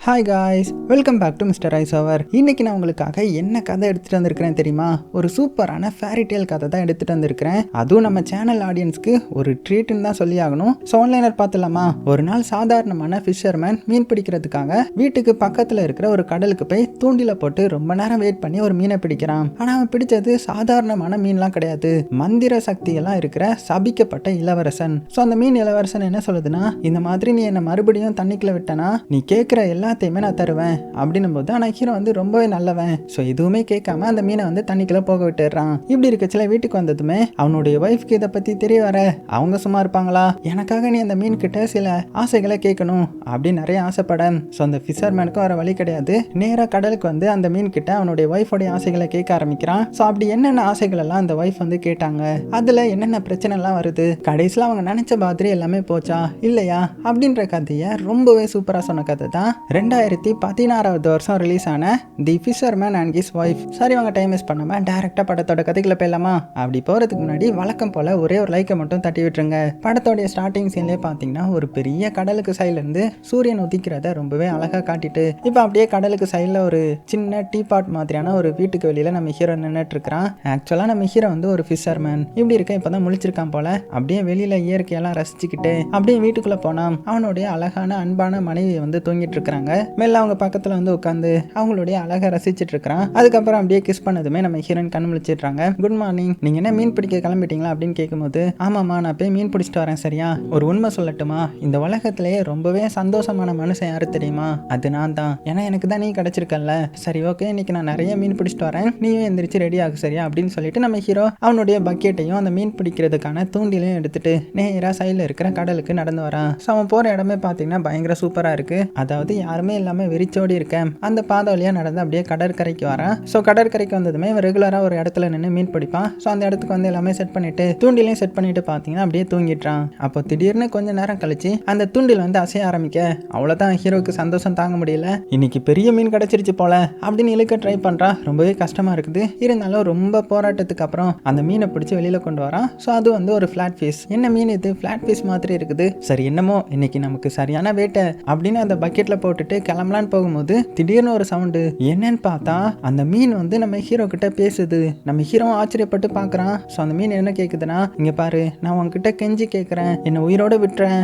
Hi guys, welcome back to mister ice over. இன்னைக்கு நான் உங்களுக்காக என்ன கதை எடுத்துகிட்டு வந்திருக்கிறேன் தெரியுமா? ஒரு சூப்பரான ஃபேரிடேல் கதை தான் எடுத்துகிட்டு வந்திருக்கிறேன். அதுவும் நம்ம சேனல் ஆடியன்ஸ்க்கு ஒரு ட்ரீட்னு தான் சொல்லி ஆகணும். ஸோ ஆன்லைனர் பார்த்துலாமா? ஒரு நாள் சாதாரணமான ஃபிஷர்மேன் மீன் பிடிக்கிறதுக்காக வீட்டுக்கு பக்கத்தில் இருக்கிற ஒரு கடலுக்கு போய் தூண்டில போட்டு ரொம்ப நேரம் வெயிட் பண்ணி ஒரு மீனை பிடிக்கிறான். ஆனால் அவன் பிடிச்சது சாதாரணமான மீன்லாம் கிடையாது, மந்திர சக்தியெல்லாம் இருக்கிற சபிக்கப்பட்ட இளவரசன். ஸோ அந்த மீன் இளவரசன் என்ன சொல்லுதுன்னா, இந்த மாதிரி நீ என்னை மறுபடியும் தண்ணிக்குள்ள விட்டனா நீ கேட்குற எல்லாத்தையுமே நான் தருவேன் அப்படின்னும் போது, ஆனால் ஹீரோ வந்து ரொம்பவே நல்லவன். ஸோ எதுவுமே கேட்காம அந்த மீனை வந்து தண்ணிக்குள்ள போக விட்டுறான். இப்படி இருக்கச்சில வீட்டுக்கு வந்ததுமே அவனுடைய ஒய்ஃப்க்கு இதை பற்றி தெரிய வர அவங்க சும்மா இருப்பாங்களா? எனக்காக நீ அந்த மீன் கிட்ட சில ஆசைகளை கேட்கணும் அப்படின்னு நிறைய ஆசைப்பட, ஸோ அந்த ஃபிஷர்மேனுக்கும் வர வழி கிடையாது. நேராக கடலுக்கு வந்து அந்த மீன் கிட்ட அவனுடைய ஒய்ஃபோடைய ஆசைகளை கேட்க ஆரம்பிக்கிறான். ஸோ அப்படி என்னென்ன ஆசைகள் எல்லாம் அந்த ஒய்ஃப் வந்து கேட்டாங்க, அதில் என்னென்ன பிரச்சனை எல்லாம் வருது, கடைசியில் அவங்க நினைச்ச மாதிரி எல்லாமே போச்சா இல்லையா அப்படின்ற கதையை ரொம்பவே சூப்பராக சொன்ன கதை தான் 2016 வருஷம் ரிலீஸ் ஆன தி ஃபிஷர்மேன் அண்ட் ஹிஸ் ஒய்ஃப். சரி, வாங்க டைம் வேஸ்ட் பண்ணாம டைரக்டா படத்தோட கதைக்குள்ள போயிடலாமா? அப்படி போறதுக்கு முன்னாடி வழக்கம் போல ஒரே ஒரு லைக்கை மட்டும் தட்டி விட்டுருங்க. படத்தோடைய ஸ்டார்டிங் சீன்லேயே பார்த்தீங்கன்னா ஒரு பெரிய கடலுக்கு சைட்ல இருந்து சூரியன் உதிக்கிறத ரொம்பவே அழகா காட்டிட்டு, இப்போ அப்படியே கடலுக்கு சைடில் ஒரு சின்ன டீ பாட் மாதிரியான ஒரு வீட்டுக்கு வெளியில நம்ம ஹீரோ நின்றுட்டு இருக்கிறான். ஆக்சுவலா நம்ம ஹீரோ வந்து ஒரு ஃபிஷர்மேன். இப்படி இருக்க இப்பதான் முழிச்சிருக்கான் போல. அப்படியே வெளியில இயற்கையெல்லாம் ரசிச்சுக்கிட்டு அப்படியே வீட்டுக்குள்ள போனா அவனுடைய அழகான அன்பான மனைவி வந்து தூங்கிட்டு இருக்கிறாங்க. மேல அவங்க பக்கத்துல வந்து உட்காந்து அவங்களுடைய அழகை ரசிச்சுட்டு இருக்கிறான். அதுக்கப்புறம் அப்படியே கிஸ் பண்ணதுமே நம்ம ஹீரோயின் கண் முழிச்சிடுறாங்க. குட் மார்னிங், நீங்க என்ன மீன் பிடிக்க கிளம்பிட்டீங்களா அப்படின்னு கேட்கும்போது, ஆமாம்மா நான் போய் மீன் பிடிச்சிட்டு வரேன். சரியா, ஒரு உண்மை சொல்லட்டுமா, இந்த உலகத்திலேயே ரொம்பவே சந்தோஷமான மனுஷன் யாரு தெரியுமா? அது நான் தான். ஏன்னா எனக்கு தான் நீ கிடைச்சிருக்கல. சரி ஓகே, இன்னைக்கு நான் நிறைய மீன் பிடிச்சிட்டு வரேன், நீயும் எந்திரிச்சு ரெடி ஆகு சரியா அப்படின்னு சொல்லிட்டு நம்ம ஹீரோ அவனுடைய பக்கெட்டையும் அந்த மீன் பிடிக்கிறதுக்கான தூண்டிலையும் எடுத்துட்டு நேரா சைடில் இருக்கிற கடலுக்கு நடந்து வரான். ஸோ அவன் போற இடமே பார்த்தீங்கன்னா பயங்கர சூப்பரா இருக்கு. அதாவது யாருமே இல்லாம வெறிச்சோடி இருக்கேன். அந்த பாதை வழியா நடந்து அப்படியே கடற்கரைக்கு வரான். ஸோ கடற்கரைக்கு வந்ததுமே ரெகுலரா ஒரு இடத்துல நின்று மீன் பிடிப்பான். ஸோ அந்த இடத்துக்கு வந்து எல்லாமே செட் பண்ணிட்டு தூண்டிலையும் செட் பண்ணிட்டு பார்த்தீங்கன்னா அப்படியே தூங்கிட்டான். அப்போ திடீர்னு கொஞ்ச நேரம் கழிச்சு அந்த தூண்டில் வந்து அசைய ஆரம்பிக்க, அவ்வளோதான் ஹீரோக்கு சந்தோஷம் தாங்க முடியல. இன்னைக்கு பெரிய மீன் கிடைச்சிருச்சு போல அப்படின்னு இழுக்க ட்ரை பண்றான். ரொம்பவே கஷ்டமா இருக்குது. இருந்தாலும் ரொம்ப போராட்டத்துக்கு அப்புறம் அந்த மீனை பிடிச்சி வெளியில கொண்டு வரான். ஸோ அது வந்து ஒரு ஃபிளாட் ஃபிஷ். என்ன மீன் இது, ஃபிளாட் ஃபிஷ் மாதிரி இருக்குது. சரி என்னமோ இன்னைக்கு நமக்கு சரியான வேட்டை அப்படின்னு அந்த பக்கெட்ல போட்டுட்டு கிளம்பலான்னு போகும்போது திடீர்னு ஒரு சவுண்டு. என்னன்னு பார்த்தா அந்த மீன் வந்து நம்ம ஹீரோ கிட்ட பேசுது. நம்ம ஹீரோ ஆச்சரியப்பட்டு பார்க்கறான். ஸோ அந்த மீன் என்ன கேட்குதுன்னா, இங்க பாரு, நான் உன்கிட்ட கெஞ்சி கேட்கறேன், என்னை உயிரோட விட்டுறேன்.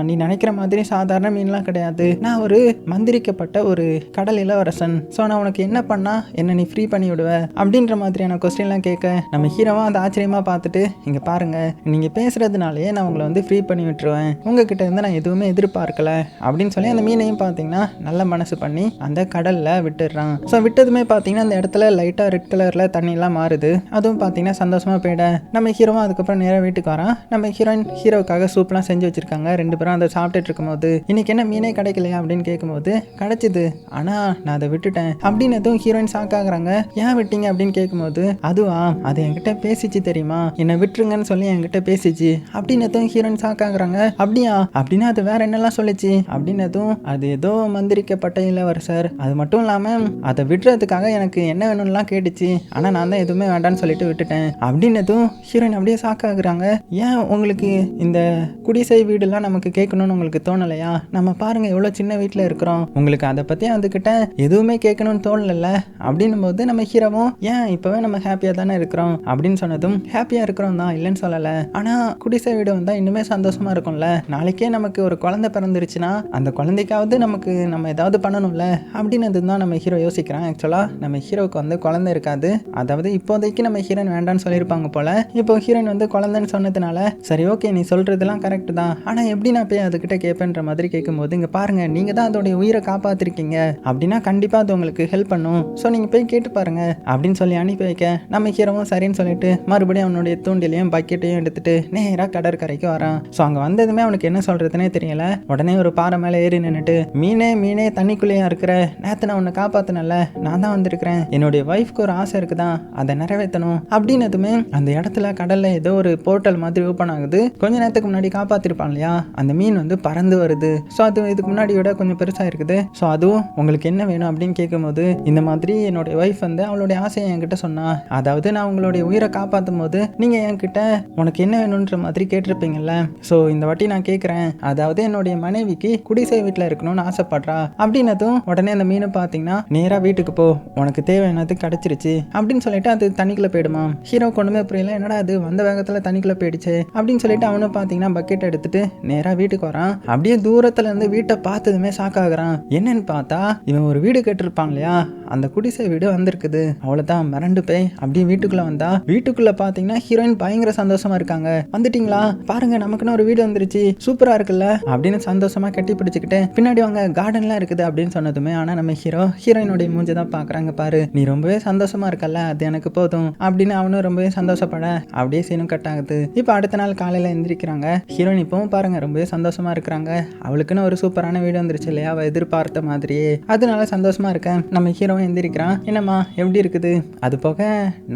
நீ நினைக்கிற மாதிரி சாதாரண மீன்லாம் கிடையாது. நான் ஒரு மந்திரிக்கப்பட்ட ஒரு கடல் இளவரசன். ஸோ நான் உனக்கு என்ன பண்ணா என்ன நீ ஃப்ரீ பண்ணி விடுவ அப்படின்ற மாதிரியான கொஸ்டின்லாம் கேட்க, நம்ம ஹீரோவா அந்த ஆச்சரியமா பார்த்துட்டு, இங்க பாருங்க, நீங்க பேசுறதுனாலே நான் உங்களை வந்து ஃப்ரீ பண்ணி விட்டுருவேன், உங்ககிட்ட இருந்து நான் எதுவுமே எதிர்பார்க்கல அப்படின்னு சொல்லி அந்த மீனையும் பார்த்தீங்கன்னா நல்ல மனசு பண்ணி அந்த கடல்ல விட்டுடுறான். ஸோ விட்டதுமே பார்த்தீங்கன்னா அந்த இடத்துல லைட்டாக ரெட் கலர்ல தண்ணியெல்லாம் மாறுது. அதுவும் பார்த்தீங்கன்னா சந்தோஷமா போயிட நம்ம ஹீரோவும் அதுக்கப்புறம் நேராக வீட்டுக்கு வரான். நம்ம ஹீரோயின் ஹீரோவுக்காக சூப்லாம் செஞ்சு வச்சிருக்காங்க. ரெண்டு பேரும் அதை சாப்பிட்டுட்டு இருக்கும்போது, இன்னைக்கு என்ன மீனே கிடைக்கலையா அப்படின்னு கேட்கும்போது, கிடைச்சிது ஆனா நான் அதை விட்டுட்டேன் அப்படின்னு எதுவும் ஹீரோயின் ஷாக்காகிறாங்க. ஏன் விட்டீங்க அப்படின்னு கேட்கும்போது, அதுவா, அது என்கிட்ட பேசிச்சு தெரியுமா, என்னை விட்டுருங்கன்னு சொல்லி என்கிட்ட பேசிச்சு அப்படின்னு எதுவும் ஹீரோயின் ஷாக்காகிறாங்க. அப்படியா, அப்படின்னா அது வேற என்னெல்லாம் சொல்லிச்சு அப்படின்னு எதுவும், அது ஏதோ மந்திரிக்கப்பட்ட இளவரசர், அது மட்டும் இல்லாம அதை விடுறதுக்காக எனக்கு என்ன வேணும்லாம் கேட்டுச்சு, ஆனா நான் தான் எதுவுமே வேண்டான்னு சொல்லிட்டு விட்டுட்டேன் அப்படின்னதும் ஹீரோயின் அப்படியே ஷாக்காகிறாங்க. ஏன் உங்களுக்கு இந்த குடிசை வீடுலாம் நமக்கு கேட்கணும்னு உங்களுக்கு தோணலையா? நம்ம பாருங்க எவ்வளவு சின்ன வீட்டுல இருக்கிறோம், உங்களுக்கு அதை பத்தி அதுகிட்ட எதுவுமே கேட்கணும்னு தோணல அப்படின்னும் போது நம்ம ஹீரோவும், ஏன் இப்பவே நம்ம ஹாப்பியா தானே இருக்கிறோம் அப்படின்னு சொன்னதும், ஹாப்பியா இருக்கிறோம் தான், இல்லைன்னு சொல்லல, ஆனா குடிசை வீடு வந்தா இன்னுமே சந்தோஷமா இருக்கும்ல, நாளைக்கே நமக்கு ஒரு குழந்தை பிறந்துருச்சுன்னா அந்த குழந்தைக்காவது நமக்கு நம்ம ஏதாவது பண்ணணும்ல அப்படின்னு தான் நம்ம ஹீரோ யோசிக்கிறான். ஆக்சுவலா நம்ம ஹீரோக்கு வந்து குழந்தை இருக்காது. அதாவது இப்போதைக்கு நம்ம ஹீரோயின் வேண்டான்னு சொல்லியிருப்பாங்க போல. இப்போ ஹீரோயின் வந்து குழந்தைன்னு சொன்னதுனால, சரி ஓகே நீ சொல்றதெல்லாம் கரெக்ட் தான், ஆனா எப்படி நான் போய் அதுகிட்ட கேட்பேன்ற மாதிரி கேட்கும்போது, இங்க பாருங்க, நீங்க தான் அதோடைய உயிரை காப்பாத்திருக்கீங்க அப்படின்னா கண்டிப்பா அது உங்களுக்கு ஹெல்ப் பண்ணும், ஸோ நீங்க போய் கேட்டு பாருங்க அப்படின்னு சொல்லி அனுப்பி வைக்க, நம்ம ஹீரோவும் சரின்னு சொல்லிட்டு மறுபடியும் அவனுடைய தூண்டிலையும் பக்கெட்டையும் எடுத்துட்டு நேராக கடற்கரைக்கு வரான். ஸோ அங்க வந்ததுமே அவனுக்கு என்ன சொல்றதுன்னே தெரியல. உடனே ஒரு பாறை மேலே ஏறி நின்றுட்டு, மீனே மீனே தண்ணிக்குள்ளேயும் இருக்கிற, நேற்று நான் உன்னை காப்பாத்தினல, நான் தான் வந்திருக்கிறேன், என்னுடைய ஒய்ஃப்க்கு ஒரு ஆசை இருக்குதான், அதை நிறைவேற்றணும் அப்படின்னதுமே அந்த இடத்துல கடல்ல ஏதோ ஒரு போர்ட்டல் மாதிரி ஓப்பன் ஆகுது. கொஞ்ச நேரத்துக்கு முன்னாடி காப்பாத்திருப்பான் இல்லையா, அந்த மீன் வந்து பறந்து வருது. ஸோ அது இதுக்கு முன்னாடி விட கொஞ்சம் பெருசா இருக்குது. ஸோ அதுவும் உங்களுக்கு என்ன வேணும் அப்படின்னு கேட்கும்போது, இந்த மாதிரி என்னுடைய ஒய்ஃப் வந்து அவளுடைய ஆசையை என்கிட்ட சொன்னா, அதாவது நான் உங்களுடைய உயிரை காப்பாற்றும் போது நீங்க என்கிட்ட உனக்கு என்ன வேணும்ன்ற மாதிரி கேட்டிருப்பீங்கல்ல, ஸோ இந்த வாட்டி நான் கேட்குறேன், அதாவது என்னுடைய மனைவிக்கு குடிசை வீட்டில் இருக்கணும்னு ஆசைப்படுறேன், சாப்பிட்றா அப்படின்னதும் உடனே அந்த மீனை பார்த்தீங்கன்னா நேராக வீட்டுக்கு போ, உனக்கு தேவையானது கிடைச்சிருச்சு அப்படின்னு சொல்லிட்டு அது தண்ணிக்குள்ள போயிடுமா. ஹீரோ கொண்டுமே புரியல, என்னடா அது வந்த வேகத்தில் தண்ணிக்குள்ள போயிடுச்சு அப்படின்னு சொல்லிட்டு அவனும் பார்த்தீங்கன்னா பக்கெட் எடுத்துட்டு நேராக வீட்டுக்கு வரான். அப்படியே தூரத்துல இருந்து வீட்டை பார்த்ததுமே ஷாக் ஆகுறான். என்னன்னு பார்த்தா இவன் ஒரு வீடு கேட்டிருப்பான் இல்லையா, அந்த குடிசை வீடு வந்திருக்குது. அவ்வளவுதான் மிரண்டு போய் அப்படியே வீட்டுக்குள்ள வந்தா வீட்டுக்குள்ள பார்த்தீங்கன்னா ஹீரோயின் பயங்கர சந்தோஷமா இருக்காங்க. வந்துட்டீங்களா பாருங்க, நமக்குன்னு ஒரு வீடு வந்துருச்சு, சூப்பரா இருக்குல்ல அப்படின்னு சந்தோஷமா கட்டி பிடிச்சிக்கிட்டு பின்னாடி வாங்க கார்டன்லாம் இருக்குது அப்படின்னு சொன்னதுமே ஆனா நம்ம ஹீரோயினுடைய மூஞ்சி தான் பாக்குறாங்க. பாரு நீ ரொம்பவே சந்தோஷமா இருக்கல்ல, அது எனக்கு போதும் அப்படின்னு அவனும் ரொம்பவே சந்தோஷப்பட அப்படியே சீனும் கட் ஆகுது. இப்போ அடுத்த நாள் காலையில எந்திரிக்கிறாங்க. ஹீரோயின் இப்பவும் பாருங்க ரொம்பவே சந்தோஷமா இருக்கிறாங்க. அவளுக்குன்னு ஒரு சூப்பரான வீடு வந்துருச்சு இல்லையா, அவ எதிர்பார்த்த மாதிரியே, அதனால சந்தோஷமா இருக்கேன். நம்ம ஹீரோவும் எந்திரிக்கிறான். என்னம்மா எப்படி இருக்குது, அது போக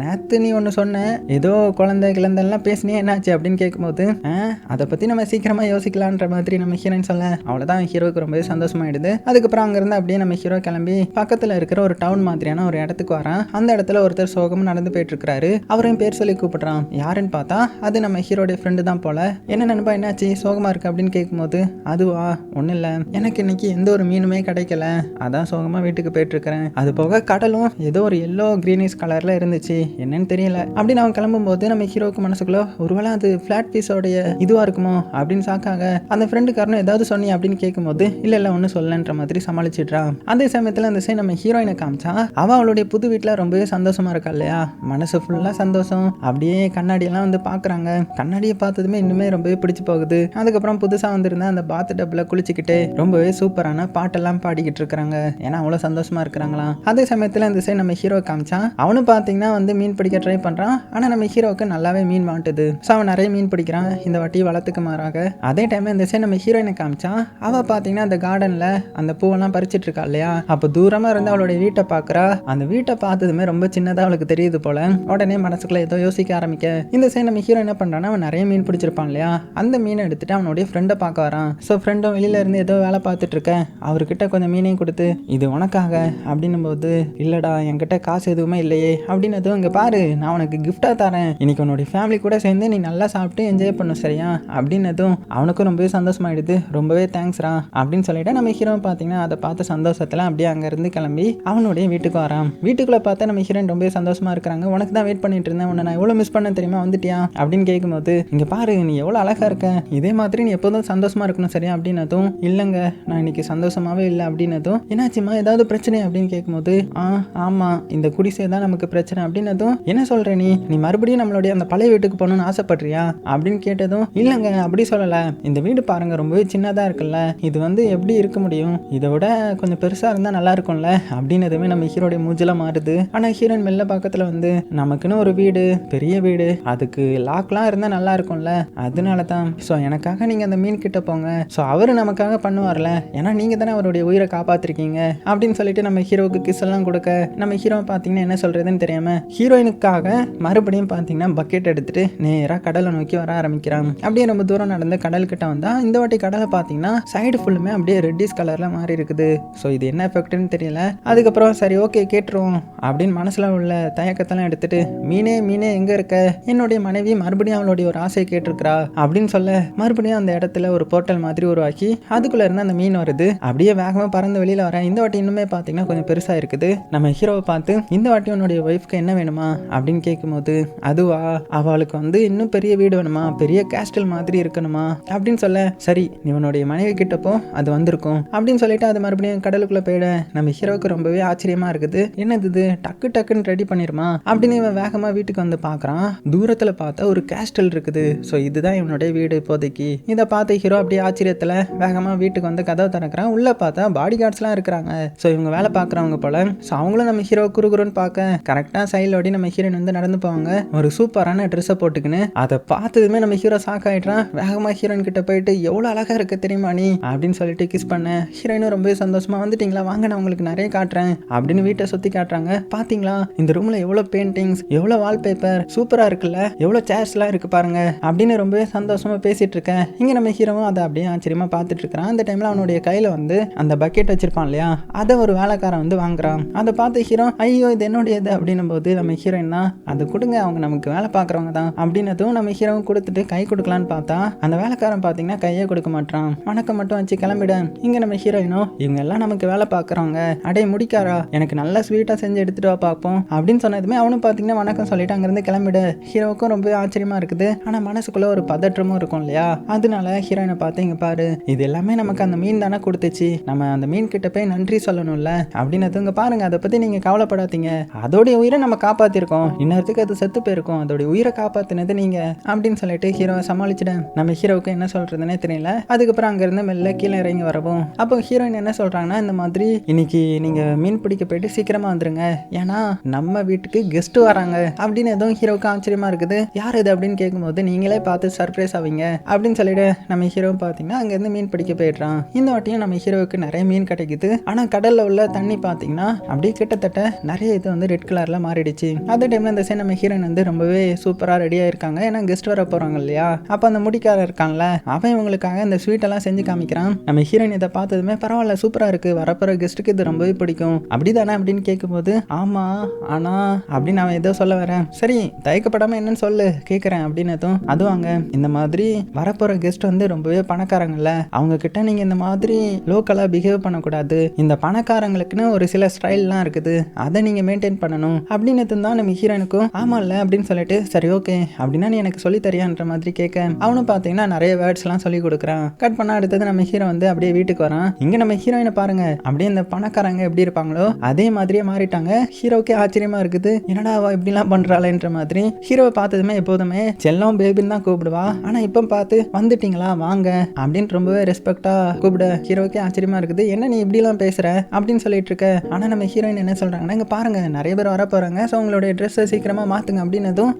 நேத்து நீ ஒன்று சொன்ன ஏதோ குழந்தை கிழந்தெல்லாம் பேசினே என்னாச்சு அப்படின்னு கேட்கும்போது அதை பத்தி நம்ம சீக்கிரமா யோசிக்கலான்ற மாதிரி நம்ம ஹீரோயின் சொல்ல அவ்வளவுதான் ஹீரோக்கு ரொம்பவே சந்தோஷமாயிடுது. அதுக்கப்புறம் அங்கிருந்து அப்படியே நம்ம ஹீரோ கிளம்பி பக்கத்துல இருக்கிற ஒரு டவுன் மாதிரியான ஒரு இடத்துக்கு வரான். அந்த இடத்துல ஒருத்தர் சோகமா நடந்து போயிட்டு இருக்காரு. அவரையும் பேர் சொல்லி கூப்பிடுறான். யாருன்னு பார்த்தா அது நம்ம ஹீரோடைய ஃப்ரெண்டு தான் போல. என்ன நண்பா என்னாச்சு சோகமா இருக்கு அப்படின்னு கேட்கும்போது அதுவா ஒன்றும் இல்லை, எனக்கு இன்னைக்கு எந்த ஒரு மீனுமே கிடைக்கல, அதான் சோகமா வீட்டுக்கு போயிட்டு இருக்கிறேன். அது போக கடலும் ஏதோ ஒரு எல்லோ கிரீனிஷ் கலர்ல இருந்துச்சு, என்னன்னு தெரியல அப்படின்னு அவன் கிளம்பும்போது நம்ம ஹீரோக்கு மனசுக்குள்ள ஒருவேளை அது ஃபிளாட் பீஸோடைய இதுவா இருக்குமோ அப்படின்னு சாக்காக அந்த ஃப்ரெண்டுக்காரனும் ஏதாவது சொன்னி அப்படின்னு கேட்கும்போது இல்ல ஒன்றும் சொல்லன்ற மாதிரி சமாளிச்சிடுறான். அதே சமயத்தில் அந்த சைடு நம்ம ஹீரோயினை காமிச்சா அவளுடைய புது வீட்டில் ரொம்பவே சந்தோஷமா இருக்கா இல்லையா, மனசு ஃபுல்லா சந்தோஷம். அப்படியே கண்ணாடியெல்லாம் வந்து பாக்குறாங்க. கண்ணாடியை பார்த்ததுமே இன்னுமே ரொம்பவே பிடிச்சு போகுது. அதுக்கப்புறம் புதுசா வந்திருந்த அந்த பாத் டப்ல குளிச்சுக்கிட்டு ரொம்பவே சூப்பரான பாட்டெல்லாம் பாடிக்கிட்டு இருக்கிறாங்க. ஏன்னா அவ்வளவு சந்தோஷமா இருக்கிறாங்களாம். அதே சமயத்தில் இந்த சைடு நம்ம ஹீரோ காமிச்சா அவனு பார்த்தீங்கன்னா வந்து மீன் பிடிக்க ட்ரை பண்றான். ஆனா நம்ம ஹீரோவுக்கு நல்லாவே மீன் மாட்டுது. ஸோ அவன் நிறைய மீன் பிடிக்கிறான் இந்த வாட்டி வளத்துக்கு மாறாக. அதே டைம் இந்த சைடு நம்ம ஹீரோயினை காமிச்சா அவ பார்த்தீங்கன்னா அந்த கார்டன்ல அந்த பூவெல்லாம் பறிச்சிட்டு இருக்கா இல்லையா, அப்போ தூரமா இருந்து அவளுடைய வீட்டை பாக்குறா. அந்த வீட்டை பார்த்ததுமே ரொம்ப சின்னதா அவளுக்கு தெரியுது போல. உடனே மனசுக்குள்ள ஏதோ யோசிக்க ஆரம்பிக்க இந்த சைடு நம்ம ஹீரோ என்ன பண்றான்னா அவன் நிறைய மீன் பிடிச்சிருப்பான் இல்லையா, அந்த மீனை எடுத்துட்டு அவனுடைய ஃப்ரெண்டை பார்க்க வரான். ஸோ ஃப்ரெண்டும் வெளியில இருந்து ஏதோ வேலை பார்த்துட்டு இருக்க, அவர்கிட்ட கொஞ்சம் மீனையும் கொடுத்து இது உனக்காக அப்படின்னும் போது இல்லடா என்கிட்ட காசு எதுவுமே இல்லையே அப்படின்னதும் இங்க பாரு நான் உனக்கு கிஃப்டா தரேன், இன்னைக்கு உன்னுடைய ஃபேமிலி கூட சேர்ந்து நீ நல்லா சாப்பிட்டு என்ஜாய் பண்ணும் சரியா அப்படின்னதும் அவனுக்கும் ரொம்பவே சந்தோஷமாயிடுது. ரொம்பவே தேங்க்ஸ்ரா அப்படின்னு சொல்லிட்டு நம்ம ஹீரோ பார்த்தீங்கன்னா அதை பார்த்த சந்தோஷத்துல அப்படியே அங்கேருந்து கிளம்பி அவனுடைய வீட்டுக்கு வரான். வீட்டுக்குள்ள பார்த்தா நம்ம ஹீரோயின் ரொம்பவே சந்தோஷமா இருக்கிறாங்க. உனக்கு தான் வெயிட் பண்ணிட்டு இருந்தேன், உன்னை நான் எவ்வளோ மிஸ் பண்ண தெரியுமா, வந்துட்டியா அப்படின்னு கேட்கும்போது இங்க பாரு நீ எவ்வளோ அழகா இருக்க, இதே மாதிரி நீ எப்போதும் சந்தோஷமா இருக்கணும் சரியா அப்படின்னதும் இல்லைங்க நான் இன்னைக்கு சந்தோஷமாவே இல்லை அப்படின்னதும் என்னாச்சுமா ஏதாவது பிரச்சனை அப்படின்னு கேட்கும்போது ஆமா இந்த குடிசை தான் நமக்கு பிரச்சனை அப்படின்னதும் என்ன சொல்ற நீ மறுபடியும் நம்மளுடைய அந்த பழைய வீட்டுக்கு போகணும்னு ஆசைப்படுறியா அப்படின்னு கேட்டதும் இல்லைங்க அப்படி சொல்லல, இந்த வீடு பாருங்க ரொம்பவே சின்னதா இருக்குல்ல, இது வந்து எப்படி இருக்க முடியும், இதை விட கொஞ்சம் பெருசா இருந்தா நல்லா இருக்கும்ல அப்படின்னதுமே நம்ம ஹீரோடைய மூஞ்சில மாறுது. ஆனா ஹீரோயின் மெல்ல பக்கத்துல வந்து நமக்குன்னு ஒரு வீடு பெரிய வீடு அதுக்கு லாக்லாம் இருந்தா நல்லா இருக்கும்ல, அதனால தான் ஸோ எனக்காக நீங்க அந்த மீன் கிட்ட போங்க, ஸோ அவரு நமக்காக பண்ணுவார்ல, ஏன்னா நீங்க தானே அவருடைய உயிரை காப்பாத்திருக்கீங்க அப்படின்னு சொல்லிட்டு நம்ம ஹீரோவுக்கு கிஸ் எல்லாம் கொடுக்க நம்ம ஹீரோ பாத்தீங்கன்னா என்ன சொல்றதுன்னு தெரியாம ஹீரோயினுக்காக மறுபடியும் பாத்தீங்கன்னா பக்கெட் எடுத்துட்டு நேரா கடலை நோக்கி வர ஆரம்பிக்கிறான். அப்படியே ரொம்ப தூரம் நடந்து கடல் கிட்ட வந்தா இந்த வாட்டி கடலை பாத்தீங்கன்னா சைடு ஃபுல்லுமே அப்படியே ரெட்டிஷ் கலர்ல மாறி இருக்குது. ஸோ இது என்ன எஃபெக்ட்னு தெரியல. அதுக்கப்புறம் சரி ஓகே கேட்டுருவோம் அப்படின்னு மனசுல உள்ள தயக்கத்தெல்லாம் எடுத்துட்டு மீனே எங்க இருக்க, என்னுடைய மனைவி மறுபடியும் அவளுடைய ஒரு ஆசையை கேட்டிருக்கிறா அப்படின்னு சொல்ல மறுபடியும் அந்த இடத்துல ஒரு போர்ட்டல் மாதிரி உருவாக்கி அதுக்குள்ள இருந்து அந்த மீன் வருது. அப்படியே வேகமா பறந்து வெளியில வர இந்த வாட்டி இன்னுமே பாத்தீங்கன்னா கொஞ்சம் பெருசா இருக்குது. நம்ம ஹீரோவை பார்த்து இந்த வாட்டி உன்னுடைய ஒய்ஃப்க்கு என்ன வேணுமா அப்படின்னு கேட்கும்போது அதுவா அவளுக்கு வந்து இன்னும் பெரிய வீடு வேணுமா, பெரிய கேஸ்டல் மாதிரி இருக்கணுமா அப்படின்னு சொல்ல சரி நீ உன்னுடைய மனைவி கிட்டப்போ அது வந்திருக்கும் அப்படின்னு சொல்லிட்டு அது மறுபடியும் கடலுக்குள்ள போயிட நம்ம ஹீரோவுக்கு ரொம்பவே ஆச்சரியமா இருக்குது. என்னது இது டக்குன்னு ரெடி பண்ணிருமா அப்படின்னு இவன் வேகமா வீட்டுக்கு வந்து பாக்குறான். தூரத்துல பார்த்தா ஒரு கேஸ்டல் இருக்குது. ஸோ இதுதான் இவனுடைய வீடு இப்போதைக்கு. இதை பார்த்த ஹீரோ அப்படியே ஆச்சரியத்துல வேகமா வீட்டுக்கு வந்து கதவை திறக்கிறான். உள்ள பார்த்தா பாடி கார்ட்ஸ்லாம் இருக்கிறாங்க. ஸோ இவங்க வேலை பார்க்குறவங்க போல. ஸோ அவங்களும் நம்ம ஹீரோ குறுகுறுன்னு பார்க்க கரெக்டாக சைலோடி நம்ம ஹீரோயின் வந்து நடந்து போவாங்க. ஒரு சூப்பரான ட்ரெஸ்ஸை போட்டுக்கின்னு அதை பார்த்ததுமே நம்ம ஹீரோ ஷாக் ஆயிடுறான். வேகமா ஹீரோயின் கிட்ட போயிட்டு எவ்வளோ அழகா இருக்க தெரியுமா நீ அப்படின்னு சொல்லிட்டு கிஸ் பண்ண ஹீரோயினும் ரொம்பவே சந்தோஷமா வந்துட்டீங்களா வாங்க நான் உங்களுக்கு நிறைய காட்டுறேன் அப்படின்னு வீட்டை சுற்றி காட்டுறாங்க. பார்த்தீங்களா இந்த ரூம்ல எவ்வளோ பெயிண்டிங்ஸ் எவ்வளோ வால்பேப்பர் சூப்பரா இருக்குல்ல, எவ்வளோ சேர்ஸ்லாம் இருக்கு பாருங்க அப்படின்னு ரொம்பவே சந்தோஷமா பேசிட்டு இருக்கேன். இங்க நம்ம ஹீரோவும் அதை அப்படியே ஆச்சரியமா பார்த்துட்டு இருக்கிறான். அந்த டைம்ல அவனுடைய கையில வந்து அந்த பக்கெட் வச்சிருப்பான் இல்லையா, அதை ஒரு வேலைக்காரன் வந்து வாங்க வாங்குறான். அதை பார்த்து ஹீரோ ஐயோ இது என்னுடையது அப்படின்னும் போது நம்ம ஹீரோயின்னா அது கொடுங்க, அவங்க நமக்கு வேலை பார்க்குறவங்க தான் அப்படின்னதும் நம்ம ஹீரோவும் கொடுத்துட்டு கை கொடுக்கலான்னு பார்த்தா அந்த வேலைக்காரன் பார்த்தீங்கன்னா கையே கொடுக்க மாட்டான். வணக்கம் மட்டும் வச்சு கிளம்பிட. இங்க நம்ம ஹீரோயினோ இவங்க எல்லாம் நமக்கு வேலை பார்க்குறவங்க, அடே முடிக்காரா எனக்கு நல்லா ஸ்வீட்டாக செஞ்சு எடுத்துட்டு வா பார்ப்போம் அப்படின்னு சொன்னதுமே அவனும் பார்த்தீங்கன்னா வணக்கம் சொல்லிட்டு அங்கேருந்து கிளம்பிடு. ஹீரோவுக்கும் ரொம்ப ஆச்சரியமா இருக்குது. ஆனால் மனசுக்குள்ள ஒரு பதற்றமும் இருக்கும் இல்லையா, அதனால ஹீரோயினை பார்த்து இங்க பாரு இது எல்லாமே நமக்கு அந்த மீன் தானே கொடுத்துச்சு, நம்ம அந்த மீன் கிட்ட போய் நன்றி சொல்லணும்ல அப்படின்னு இங்க பாருங்க, அதை பத்தி நீங்க கவலைப்படாதீங்க, அதோடைய உயிரை நம்ம காப்பாத்திருக்கோம், இன்னொருத்துக்கு அது செத்து போயிருக்கோம், அதோடைய உயிரை காப்பாத்தினது நீங்க அப்படின்னு சொல்லிட்டு ஹீரோவை சமாளிச்சிட்டேன். நம்ம ஹீரோவுக்கு என்ன சொல்றதுன்னே தெரியல. அதுக்கப்புறம் அங்க இருந்து மெல்ல கீழே இறங்கி வரவும் அப்போ ஹீரோயின் என்ன சொல்றாங்கன்னா இந்த மாதிரி இன்னைக்கு நீங்க மீன் பிடிக்க போயிட்டு சீக்கிரமா வந்துருங்க, ஏன்னா நம்ம வீட்டுக்கு கெஸ்ட் வராங்க அப்படின்னு எதுவும் ஹீரோவுக்கு ஆச்சரியமா இருக்குது. யார் இது அப்படின்னு கேட்கும்போது நீங்களே பார்த்து சர்ப்ரைஸ் ஆவீங்க அப்படின்னு சொல்லிட்டு நம்ம ஹீரோ பார்த்தீங்கன்னா அங்கேருந்து மீன் பிடிக்க போயிடுறான். இந்த வாட்டியும் நம்ம ஹீரோவுக்கு நிறைய மீன் கிடைக்குது. ஆனால் கடலில் உள்ள தண்ணி பார்த்தீங்கன்னா அப்படியே கிட்டத்தட்ட நிறைய இது வந்து ரெட் கலரில் மாறிடுச்சு. அதே டைமில் இந்த சைன் நம்ம ஹீரோயின் வந்து ரொம்பவே சூப்பராக ரெடியாக இருக்காங்க. ஏன்னா கெஸ்ட் வர போகிறாங்க இல்லையா, அப்போ அந்த முடிக்கார இருக்கான்ல அவன் இவங்களுக்காக இந்த ஸ்வீட்டெல்லாம் செஞ்சு காமிக்கிறான். நம்ம ஹீரோயின் இதை பார்த்ததுமே பரவாயில்ல சூப்பராக இருக்குது, வரப்போகிற கெஸ்ட்டுக்கு இது ரொம்பவே பிடிக்கும் அப்படிதானே அப்படின்னு கேட்கும்போது ஆமாம் ஆனால் அப்படின்னு அவன் ஏதோ சொல்ல வரேன். சரி தயக்கப்படாமல் என்னன்னு சொல்லு கேட்குறேன் அப்படின்னதும் அதுவும் அங்கே இந்த மாதிரி வரப்போகிற கெஸ்ட் வந்து ரொம்பவே பணக்காரங்கல்ல, அவங்க கிட்ட நீங்கள் இந்த மாதிரி லோக்கலாக பிஹேவ் பண்ணக்கூடாது, இந்த பணக்காரங்களுக்குன்னு ஒரு சில ஸ்டைல்லாம் இருக்குது, அதை நீங்கள் மெயின்டைன் பண்ணணும் அப்படின்னு தான் நம்ம ஹீரோனுக்கும் ஆமாம்ல அப்படின்னு சொல்லிட்டு சரி ஓகே அப்படின்னா நீ எனக்கு சொல்லி தரியான்ற மாதிரி கேட்க அவனும் பார்த்தீங்கன்னா நிறைய வேர்ட்ஸ்லாம் சொல்லி கொடுக்குறான். கட் பண்ண அடுத்தது நம்ம ஹீரோ வந்து அப்படியே வீட்டுக்கு வரான். இங்கே நம்ம ஹீரோயினை பாருங்க அப்படியே இந்த பணக்காரங்க எப்படி இருப்பாங்களோ அதே மாதிரியே மாறிட்டாங்க. ஹீரோக்கே ஆச்சரியமா இருக்குது, என்னடா அவ இப்படிலாம் பண்றாளேன்ற மாதிரி. ஹீரோவை பார்த்ததுமே எப்போதுமே செல்லம் பேபின்னு தான் கூப்பிடுவா, ஆனா இப்போ பார்த்து வந்துட்டீங்களா வாங்க அப்படின்னு ரொம்பவே ரெஸ்பெக்டா கூப்பிட ஹீரோக்கே ஆச்சரியமா இருக்குது. என்ன நீ இப்படிலாம் பேசுற அப்படின்னு சொல்லிட்டு இருக்க. ஆனா நம்ம ஹீரோயின் என்ன சொல்றாங்கன்னா இங்க பாருங்க நிறைய பேர் வர போறாங்க, ஸோ உங்களுடைய ட்ரெஸ்ஸை சீக்கிரமா மாத்துங்க அப்படின்னதும்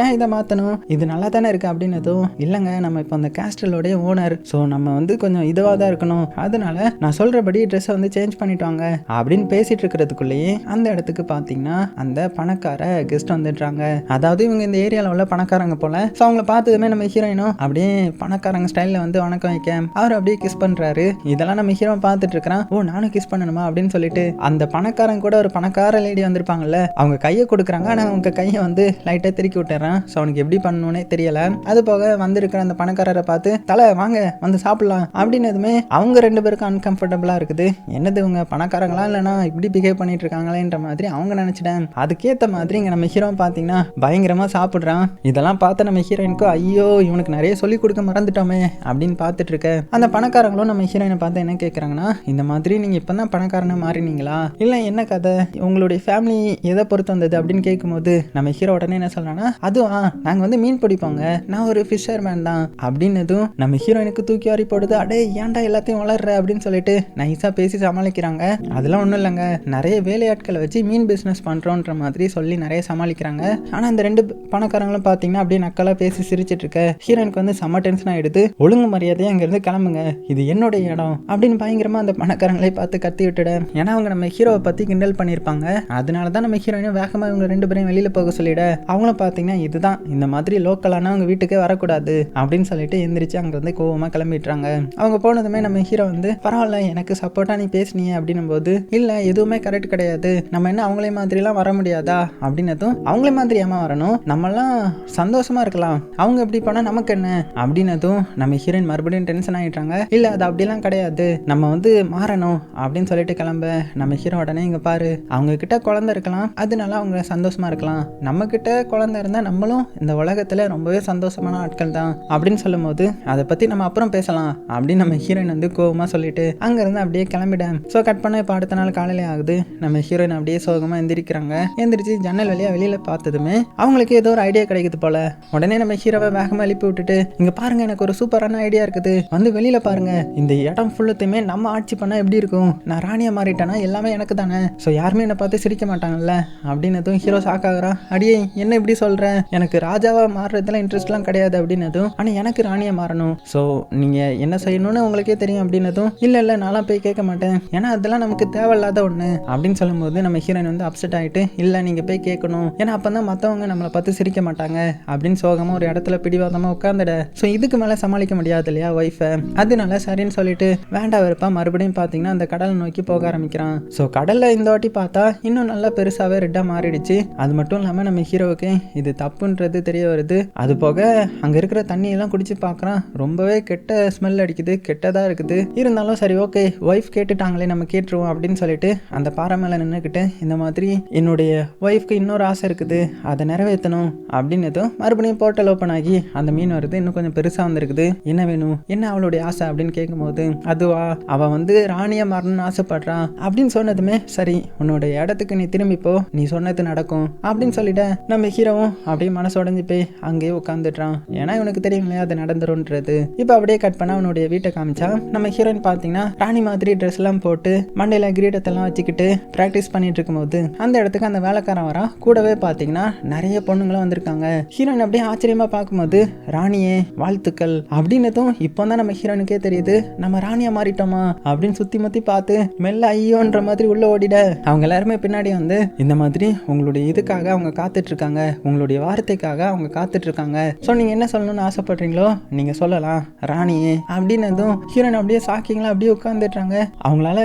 ஏன் இதை மாத்தணும், இது நல்லா தானே இருக்கு அப்படின்னதும் இல்லைங்க நம்ம இப்போ அந்த கேஸ்டலோடைய ஓனர், ஸோ நம்ம வந்து கொஞ்சம் இதுவாக தான் இருக்கணும், அதனால நான் சொல்றபடி ட்ரெஸ்ஸை வந்து சேஞ்ச் பண்ணிட்டு வாங்க அப்படின்னு பேசிட்டு இருக்கிறதுக்குள்ளேயே அந்த இடத்துக்கு பார்த்தீங்கன்னா அந்த பணக்கார கெஸ்ட் வந்துடுறாங்க. அதாவது இவங்க இந்த ஏரியாவில் உள்ள பணக்காரங்க போல. ஸோ அவங்கள பார்த்ததுமே நம்ம ஹீரோயினும் அப்படியே பணக்காரங்க ஸ்டைலில் வந்து வணக்கம் வைக்க அவர் அப்படியே கிஸ் பண்றாரு. இதெல்லாம் நம்ம ஹீரோ பார்த்துட்டு இருக்கிறான். ஓ நானும் கிஸ் பண்ணணுமா அப்படின்னு சொல்லிட்டு அந்த பணக்காரங்க கூட ஒரு பணக்கார லேடி வந்திருப்பாங்கல்ல அவங்க கையை கொடுக்குறாங்க. ஆனால் அவங்க கையை வந்து லைட்டாக திருக்கி விட்டுறான். ஸோ அவனுக்கு எப்படி பண்ணணும்னே தெரியல. அது போக வந்திருக்கிற அந்த பணக்காரரை பார்த்து தலை வாங்க வந்து சாப்பிடலாம் அப்படின்னதுமே அவங்க ரெண்டு பேருக்கும் அன்கம்ஃபர்டபுளாக இருக்குது. என்னது இவங்க பணக்காரங்களா இல்லைனா இப்படி பிஹேவ் பண்ணிட்டு இருக்காங்களேன்ற மாதிரி அவங்க நினைச்சிட்டேன். அதுக்கேற்ற மாதிரி இங்கே நம்ம ஹீரோ பார்த்தீங்கன்னா பயங்கரமாக சாப்பிட்றான். இதெல்லாம் பார்த்து நம்ம ஹீரோயினுக்கும் ஐயோ இவனுக்கு நிறைய சொல்லிக் கொடுக்க மறந்துட்டோமே அப்படின்னு பார்த்துட்டு இருக்க. அந்த பணக்காரங்களும் நம்ம ஹீரோயினை பார்த்து என்ன கேட்குறாங்கன்னா இந்த மாதிரி நீங்கள் இப்போ தான் பணக்காரனை மாறினீங்களா இல்லை என்ன கதை, உங்களுடைய ஃபேமிலி எதை பொறுத்து வந்தது அப்படின்னு கேட்கும்போது நம்ம ஹீரோ உடனே என்ன சொல்றான்னா அதுவா நாங்கள் வந்து மீன் பிடிப்போங்க, நான் ஒரு ஃபிஷர்மேன் தான் அப்படின்னதும் நம்ம ஹீரோயினுக்கு தூக்கி வாரி போடுது. அடே ஏன்டா எல்லாத்தையும் வளர்ற அப்படின்னு சொல்லிட்டு நைஸாக பேசி சமாளிக்கிறாங்க. அதெல்லாம் ஒன்றும் இல்லைங்க நிறைய வேலையாட்களை வச்சு மீன் பிஸ்னஸ் பண்ணுறோன்ற மாதிரி சொல்லி நிறைய சமாளிக்கிறாங்க. ஆனால் அந்த ரெண்டு பணக்காரங்களும் பார்த்தீங்கன்னா அப்படியே நக்கலாக பேசி சிரிச்சிட்டு இருக்க ஹீரோயினுக்கு வந்து செம்ம டென்ஷன் ஆகிடுது. ஒழுங்கு மரியாதையை அங்கேருந்து கிளம்புங்க, இது என்னுடைய இடம் அப்படின்னு பயங்கரமாக அந்த பணக்காரங்களை பார்த்து கத்தி விட்டுட. ஏன்னா அவங்க நம்ம ஹீரோவை பற்றி கிண்டல் பண்ணியிருப்பாங்க. அதனால தான் நம்ம ஹீரோயினும் வேகமாக இவங்க ரெண்டு பேரையும் வெளியில் போக சொல்லிட அவங்களும் பார்த்தீங்கன்னா இதுதான் இந்த மாதிரி லோக்கலான அவங்க வீட்டுக்கே வரக்கூடாது அப்படின்னு சொல்லிட்டு எந்திரிச்சு அங்கேருந்து கோவமாக கிளம்பிட்டுறாங்க. அவங்க போனதுமே நம்ம ஹீரோ வந்து பரவாயில்ல எனக்கு சப்போர்ட்டாக நீ பேசினியே அப்படின்னும் போது இல்லை எதுவுமே கரெக்ட் கிடையாது, நம்ம என்ன அவங்களே மாதிரிலாம் வர முடியாதா அப்படின்னதும் அவங்களே மாதிரி ஏமா வரணும், நம்மலாம் சந்தோஷமா இருக்கலாம், அவங்க எப்படி போனால் நமக்கு என்ன அப்படின்னதும் நம்ம ஹீரோயின் மறுபடியும் டென்ஷன் ஆகிட்டாங்க. இல்லை அது அப்படிலாம் கிடையாது, நம்ம வந்து மாறணும் அப்படின்னு சொல்லிட்டு கிளம்ப நம்ம ஹீரோ உடனே இங்கே பாரு அவங்க கிட்ட குழந்தை இருக்கலாம் அதனால அவங்க சந்தோஷமா இருக்கலாம், நம்ம கிட்ட குழந்தை இருந்தால் நம்மளும் இந்த உலகத்தில் ரொம்பவே சந்தோஷமான ஆட்கள் தான் அப்படின்னு சொல்லும் போது அதை பற்றி நம்ம அப்புறம் பேசலாம் அப்படின்னு நம்ம ஹீரோயின் வந்து கோவமாக சொல்லிட்டு அங்கேருந்து அப்படியே கிளம்பிட்டேன். ஸோ கட் பண்ண இப்போ அடுத்த நாள் காலையிலே ஆகுது. நம்ம ஹீரோயின் அப்படியே சோகமாக எந்திரிக்கிறாங்க. எந்திரிச்சு ஜன்னல் வழியாக வெளியில் பார்த்ததுமே அவங்களுக்கு ஏதோ ஒரு ஐடியா கிடைக்குது போல. உடனே நம்ம ஹீரோவை வேகமாக எழுப்பி விட்டுட்டு இங்கே பாருங்க எனக்கு ஒரு சூப்பரான ஐடியா இருக்குது, வந்து வெளியில் பாருங்க, இந்த இடம் ஃபுல்லுத்தையுமே நம்ம ஆட்சி பண்ணால் எப்படி இருக்கும், நான் ராணியாக மாறிட்டேன்னா எல்லாமே எனக்கு தானே, ஸோ யாருமே என்னை பார்த்து சிரிக்க மாட்டாங்கல்ல அப்படின்னதும் ஹீரோ ஷாக் ஆகுறான். அடியே என்ன இப்படி சொல்கிறேன், எனக்கு ராஜாவாக மாறுறதுல இன்ட்ரெஸ்ட்லாம் கிடையாது அப்படின்னதும் ஆனால் எனக்கு ராணியாக மாறணும், ஸோ நீங்கள் என்ன செய்யணும்னு உங்களுக்கே தெரியும் அப்படின்னதும் இல்லை நான்லாம் போய் கேட்க மாட்டேன், ஏன்னா அதெல்லாம் நமக்கு தேவையில்லாத ஒன்று அப்படின்னு சொல்லும்போது நம்ம ஹீரோயின் வந்து அப்செட் ஆகிட்டு இல்லை நீங்கள் போய் கேட்கணும், ஏன்னா அப்போ தான் மற்றவங்க நம்மளை பார்த்து சிரிக்க மாட்டாங்க அப்படின்னு சோகமாக ஒரு இடத்துல பிடிவாதமாக உட்காந்துட. ஸோ இதுக்கு மேலே சமாளிக்க முடியாது இல்லையா ஒய்ஃபை, அதனால சரின்னு சொல்லிட்டு வேண்டாம் வெறுப்பா மறுபடியும் பார்த்தீங்கன்னா அந்த கடலை நோக்கி போக ஆரம்பிக்கிறான். ஸோ கடலில் இந்த வாட்டி பார்த்தா இன்னும் நல்லா பெருசாகவே ரெட்டாக மாறிடுச்சு. அது மட்டும் இல்லாமல் நம்ம ஹீரோவுக்கு இது தப்புன்றது தெரிய வருது. அது போக அங்கே இருக்கிற தண்ணியெல்லாம் குடிச்சு பார்க்குறான், ரொம்பவே கெட்ட ஸ்மெல் அடிக்குது, கெட்டதாக இருக்குது. இருந்தாலும் சரி ஓகே ஒய்ஃப் கேட்டுட்டாங்களே நம்ம கேட்டுருவோம் அப்படின்னு சொல்லிட்டு அந்த பாறை மேலே நின்றுக்கிட்டு இந்த மாதிரி என்னுடைய ஒய்ஃப்க்கு இன்னொரு ஆசை இருக்குது, அதை நிறைவேற்றணும் அப்படின்னதும் மறுபடியும் போர்ட்டல் ஓப்பன் ஆகி அந்த மீன் வருது, இன்னும் கொஞ்சம் பெருசாக வந்துருக்குது. என்ன வேணும், என்ன அவளுடைய ஆசை அப்படின்னு கேட்கும்போது, அதுவா அவள் வந்து ராணியை மாறணும்னு ஆசைப்படுறான் அப்படின்னு சொன்னதுமே, சரி உன்னோட இடத்துக்கு நீ திரும்பிப்போ, நீ சொன்னது நடக்கும் அப்படின்னு சொல்லிட்டு நம்ம ஹீரோவும் அப்படியே மனசு உடஞ்சி போய் அங்கேயே உட்காந்துட்டான். ஏன்னா இவனுக்கு தெரியும் இல்லையா அது நடந்துரும்ன்றது. இப்போ அப்படியே கட் பண்ணா அவனுடைய வீட்டை காமிச்சா நம்ம ஹீரோயின் பார்த்தீங்கன்னா ராணி மாதிரி ட்ரெஸ் எல்லாம் போட்டு மண்டையில கிரீடத்தெல்லாம் வச்சுக்கிட்டு ப்ராக்டிஸ் பண்ணிட்டு இருக்கும்போது அந்த இடத்துக்கு அந்த வேலைக்காரன் வரான். கூடவே பார்த்தீங்கன்னா நிறைய பொண்ணுங்களும் வந்திருக்காங்க. ஹீரோயின் அப்படியே ஆச்சரியமா பார்க்கும்போது, ராணியே வாழ்த்துக்கள் அப்படின்னதும் இப்போ தான் நம்ம ஹீரோனுக்கே தெரியுது நம்ம ராணியா மாறிட்டோமா அப்படின்னு சுத்தி முத்தி பார்த்து மெல்ல ஐயோன்ற மாதிரி உள்ள ஓடிட அவங்க எல்லாருமே பின்னாடி வந்து இந்த மாதிரி உங்களுடைய இதுக்காக அவங்க காத்துட்டு இருக்காங்க, உங்களுடைய வார்த்தைக்காக அவங்க காத்துட்டு இருக்காங்க. ஸோ நீங்க என்ன சொல்லணும்னு ஆசைப்படுறீங்களோ நீங்க சொல்லலாம் ராணியே அப்படின்னதும் ஹீரோயின் அப்படியே சாக்கிங்களா அப்படியே உட்காந்துட்டாங்க. அவங்களால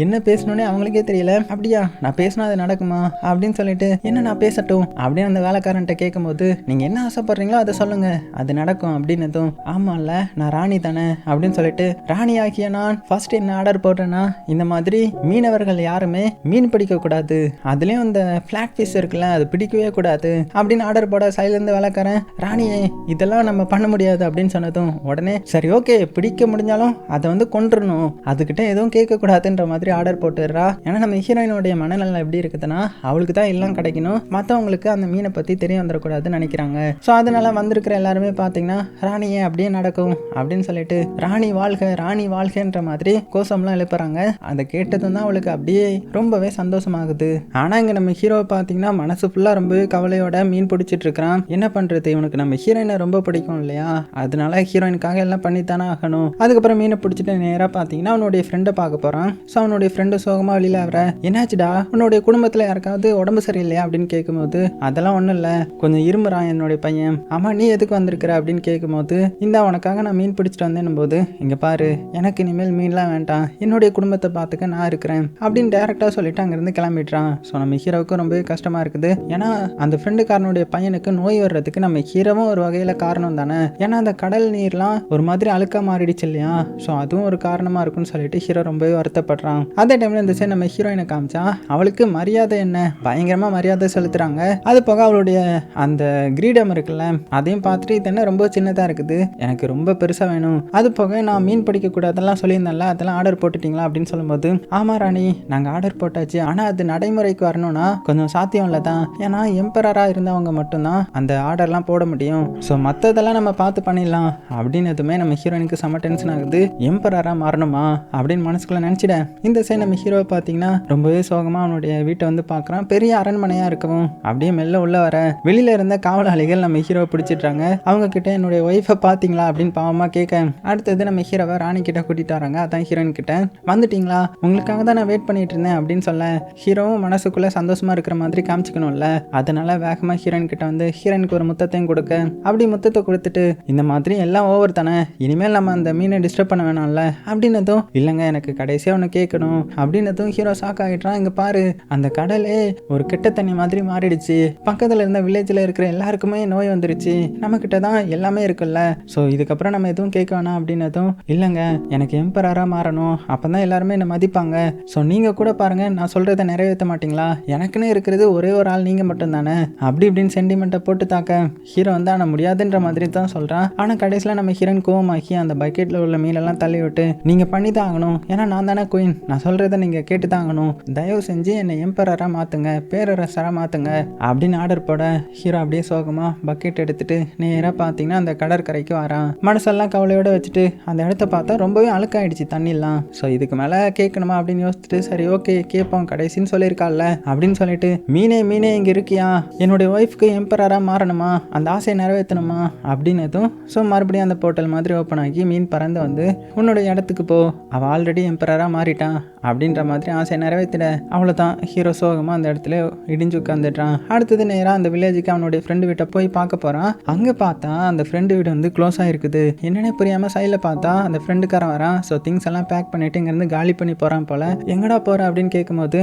என்ன பேசணும்னே அவங்களுக்கே தெரியல. அப்படியா நான் பேசினா அது நடக்குமா அப்படின்னு சொல்லிட்டு, என்ன நான் பேசட்டும் அப்படின்னு அந்த வேலைக்காரன்ட்ட கேட்கும்போது, நீங்க என்ன ஆசைப்படுறீங்களோ அதை சொல்லுங்க அது நடக்கும் அப்படின்னதும், ஆமாம்ல நான் ராணி தானே அப்படின்னு சொல்லிட்டு, ராணி ஆகிய நான் ஃபர்ஸ்ட் என்ன ஆர்டர் போட்டேன்னா இந்த மாதிரி மீனவர்கள் யாருமே மீன் பிடிக்க கூடாது, அதுலயும் இந்த பிளாட் ஃபிஷ் இருக்குல்ல அது பிடிக்கவே கூடாது அப்படின்னு ஆர்டர் போட சைலேருந்து வேலைக்காரன், ராணியே இதெல்லாம் நம்ம பண்ண முடியாது அப்படின்னு சொன்னதும் உடனே சரி ஓகே பிடிக்க முடிஞ்சாலும் அதை வந்து கொண்டுறணும், அதுக்கிட்ட எதுவும் கேட்க கூடாதுன்ற மாதிரி ஆர்டர் போட்டுடுறா. ஏன்னா நம்ம ஹீரோயினுடைய மனநலம் எப்படி இருக்குதுன்னா அவளுக்கு தான் எல்லாம் கிடைக்கணும், மற்றவங்களுக்கு அந்த மீனை பற்றி தெரிய வந்துடக்கூடாதுன்னு நினைக்கிறாங்க. ஸோ அதனால வந்திருக்கிற எல்லாருமே பார்த்தீங்கன்னா ராணியே அப்படியே நடக்கும் அப்படின்னு சொல்லிட்டு ராணி வாழ்க ராணி வாழ்கன்ற மாதிரி கோஷம்லாம் எழுப்புறாங்க. அதை கேட்டதும் தான் அவளுக்கு அப்படியே ரொம்பவே சந்தோஷமாகுது. ஆனால் இங்கே நம்ம ஹீரோவை பார்த்தீங்கன்னா மனசு ஃபுல்லாக ரொம்பவே கவலையோட மீன் பிடிச்சிட்டு இருக்கிறான். என்ன பண்ணுறது, இவனுக்கு நம்ம ஹீரோயினை ரொம்ப பிடிக்கும் இல்லையா, அதனால ஹீரோயினுக்காக எல்லாம் பண்ணித்தானே ஆகணும். அதுக்கப்புறம் மீனை பிடிச்சிட்டு நேராக பார்த்தீங்கன்னா அவனுடைய ஃப்ரெண்டை பார்க்க போகிறான். ஸோ அவனுடைய ஃப்ரெண்டு சோகமாக வெளியில் வர, என்னாச்சுடா உன்னுடைய குடும்பத்தில் யாருக்காவது உடம்பு சரியில்லையா அப்படின்னு கேட்கும்போது, அதெல்லாம் ஒன்றும் இல்லை கொஞ்சம் இருமுறான் என்னுடைய பையன். ஆமாம் நீ எதுக்கு வந்திருக்கிற அப்படின்னு கேட்கும்போது, இந்த உனக்காக நான் மீன் பிடிச்சிட்டு வந்தேன் போது, இங்கே பாரு எனக்கு இனிமேல் மீன்லாம் வேண்டாம், என்னுடைய குடும்பத்தை பார்த்துக்க நான் இருக்கிறேன் அப்படின்னு டேரெக்டாக சொல்லிட்டு அங்கேருந்து கிளம்பிடுறான். ஸோ நம்ம ஹீரோவுக்கு ரொம்பவே கஷ்டமாக இருக்குது. ஏன்னா அந்த ஃப்ரெண்டுக்காரனுடைய பையனுக்கு நோய் வர்றதுக்கு நம்ம ஹீரோவும் ஒரு வகையில் காரணம் தானே. ஏன்னா அந்த கடல் நீர்லாம் ஒரு மாதிரி அழுக்கா மாறிடுச்சு இல்லையா, ஸோ அதுவும் ஒரு காரணமாக இருக்குன்னு சொல்லிட்டு ஹீரோ ரொம்பவே வருத்தப்படுறான். அதே டைமில் இந்த சைடு நம்ம ஹீரோயினை காமிச்சா அவளுக்கு மரியாதை என்ன பயங்கரமாக மரியாதை செலுத்துறாங்க. அது போக அவளுடைய அந்த கிரீடம் இருக்குல்ல அதையும் பார்த்துட்டு இது என்ன ரொம்ப சின்னதாக இருக்குது, எனக்கு ரொம்ப பெருசாக வேணும், அது போக நான் மீன் பிடிக்க கூடாதெல்லாம் சொல்லியிருந்தேன்ல அதெல்லாம் ஆர்டர் போட்டுட்டீங்களா அப்படின்னு சொல்லும்போது, ஆமா ராணி நாங்கள் ஆர்டர் போட்டாச்சு, ஆனால் அது நடைமுறைக்கு வரணும்னா கொஞ்சம் சாத்தியம் இல்லை தான், ஏன்னா எம்பரராக இருந்தவங்க மட்டும்தான் அந்த ஆர்டர்லாம் போட முடியும், ஸோ மற்றதெல்லாம் நம்ம பார்த்து பண்ணிடலாம் அப்படின்னதுமே நம்ம ஹீரோயினுக்கு செம்ம டென்ஷன் ஆகுது. எம்பரராக மாறணுமா அப்படின்னு மனசுக்குள்ள நினச்சிட இந்த சைடு நம்ம ஹீரோவை பார்த்தீங்கன்னா ரொம்பவே சோகமாக அவனுடைய வீட்டை வந்து பார்க்குறான். பெரிய அரண்மனையாக இருக்கவும் அப்படியே மெல்ல உள்ள வர வெளியில இருந்த காவலாளிகள் நம்ம ஹீரோவை பிடிச்சிட்றாங்க. அவங்க கிட்ட என்னுடைய ஒய்ஃபை பார்த்தீங்களா அப்படின்னு பாவமாக கேட்க, அடுத்தது நம்ம ஹீரோவை ராணி கிட்ட கூட்டிட்டு வராங்க. அதான் ஹீரோயின் கிட்ட, வந்துட்டீங்களா உங்களுக்காக தான் நான் வெயிட் பண்ணிட்டு இருந்தேன் அப்படின்னு சொல்ல, ஹீரோவும் மனசுக்குள்ள சந்தோஷமா இருக்கிற மாதிரி காமிச்சிக்கணும்ல, அதனால வேகமா ஹீரோயின் கிட்ட வந்து ஹீரோயினுக்கு ஒரு முத்தத்தையும் கொடுக்க, அப்படி முத்தத்தை கொடுத்துட்டு இந்த மாதிரி எல்லாம் ஓவர் தானே, இனிமேல் நம்ம அந்த மீனை டிஸ்டர்ப் பண்ண வேணாம்ல அப்படின்னதும், இல்லைங்க எனக்கு கடைசியாக ஒன்று கேட்கணும் அப்படின்னதும் ஹீரோ ஷாக் ஆகிட்டான். இங்கே பாரு அந்த கடலே ஒரு கெட்ட தண்ணி மாதிரி மாறிடுச்சு, பக்கத்தில் இருந்த வில்லேஜில் இருக்கிற எல்லாருக்குமே நோய் வந்துருச்சு, நம்மக்கிட்ட தான் எல்லாமே இருக்குல்ல, ஸோ இதுக்கப்புறம் நம்ம எதுவும் கேட்க வேணாம் அப்படின்னதும், இல்லைங்க எனக்கு எம்பரராக மாறணும் அப்போ தான் எல்லாருமே என்னை மதிப்பாங்க, ஸோ நீங்கள் கூட பாருங்க நான் சொல்கிறத நிறைவேற்ற மாட்டிங்களா, எனக்குன்னு இருக்கிறது ஒரே ஒரு ஆள் நீங்கள் மட்டும்தானே அப்படி இப்படின்னு சென்டிமெண்ட்டை போட்டு தாக்க ஹீரோ வந்து ஆனால் முடியாதுன்ற மாதிரி தான் சொல்கிறான். ஆனால் கடைசியில் நம்ம ஹீரோயின் கோவமாக்கி அந்த பக்கெட்டில் உள்ள மீனெல்லாம் தள்ளி விட்டு, நீங்கள் பண்ணி தான் ஆகணும், ஏன்னா நான் தானே குயின், நான் சொல்கிறத நீங்கள் கேட்டு தான் ஆகணும், தயவு செஞ்சு என்னை எம்பரராக மாற்றுங்க பேரரசராக மாற்றுங்க அப்படின்னு ஆர்டர் போட, ஹீரோ அப்படியே சோகமாக பக்கெட் எடுத்துட்டு நேராக பார்த்தீங்கன்னா அந்த கடற்கரைக்கு வரான். மனசெல்லாம் கவலையோடு வச்சுட்டு அந்த இடத்த பார்த்தா ரொம்பவே அழுக்காயிடுச்சு தண்ணிலாம். ஸோ இதுக்கு மேலே கேட்கணுமா அப்படின்னு யோசிச்சுட்டு, சரி ஓகே கேட்போம் கடைசின்னு சொல்லியிருக்காள்ல அப்படின்னு சொல்லிட்டு, மீனே மீனே இங்கே இருக்கியா, என்னுடைய ஒய்ஃப்க்கு எம்பரராக மாறணுமா, அந்த ஆசையை நிறைவேற்றணுமா அப்படின்னதும், ஸோ மறுபடியும் அந்த போர்ட்டல் மாதிரி ஓப்பன் ஆகி மீன் பறந்து வந்து, உன்னோட இடத்துக்கு போ, அவள் ஆல்ரெடி எம்பரராக மாறிட்டான் அப்படின்ற மாதிரி ஆசையை நிறைவேற்றிட, அவ்வளோதான் ஹீரோ சோகமாக அந்த இடத்துல இடிஞ்சு உட்காந்துட்டான். அடுத்தது நேராக அந்த வில்லேஜுக்கு அவனுடைய ஃப்ரெண்டு வீட்டை போய் பார்க்க போகிறான். அங்கே பார்த்தா அந்த ஃப்ரெண்டு வீடு வந்து க்ளோஸ் ஆகிருக்குது. என்னென்ன புரியாமல் சைடில் பார்த்தா அந்த ஃப்ரெண்டுக்காரன் வரான். ஸோ திங்ஸ் எல்லாம் பேக் பண்ணிட்டு இங்கேருந்து காலி பண்ணி போகிறான் போல. எங்கடா போற அப்படின்னு கேட்கும்போது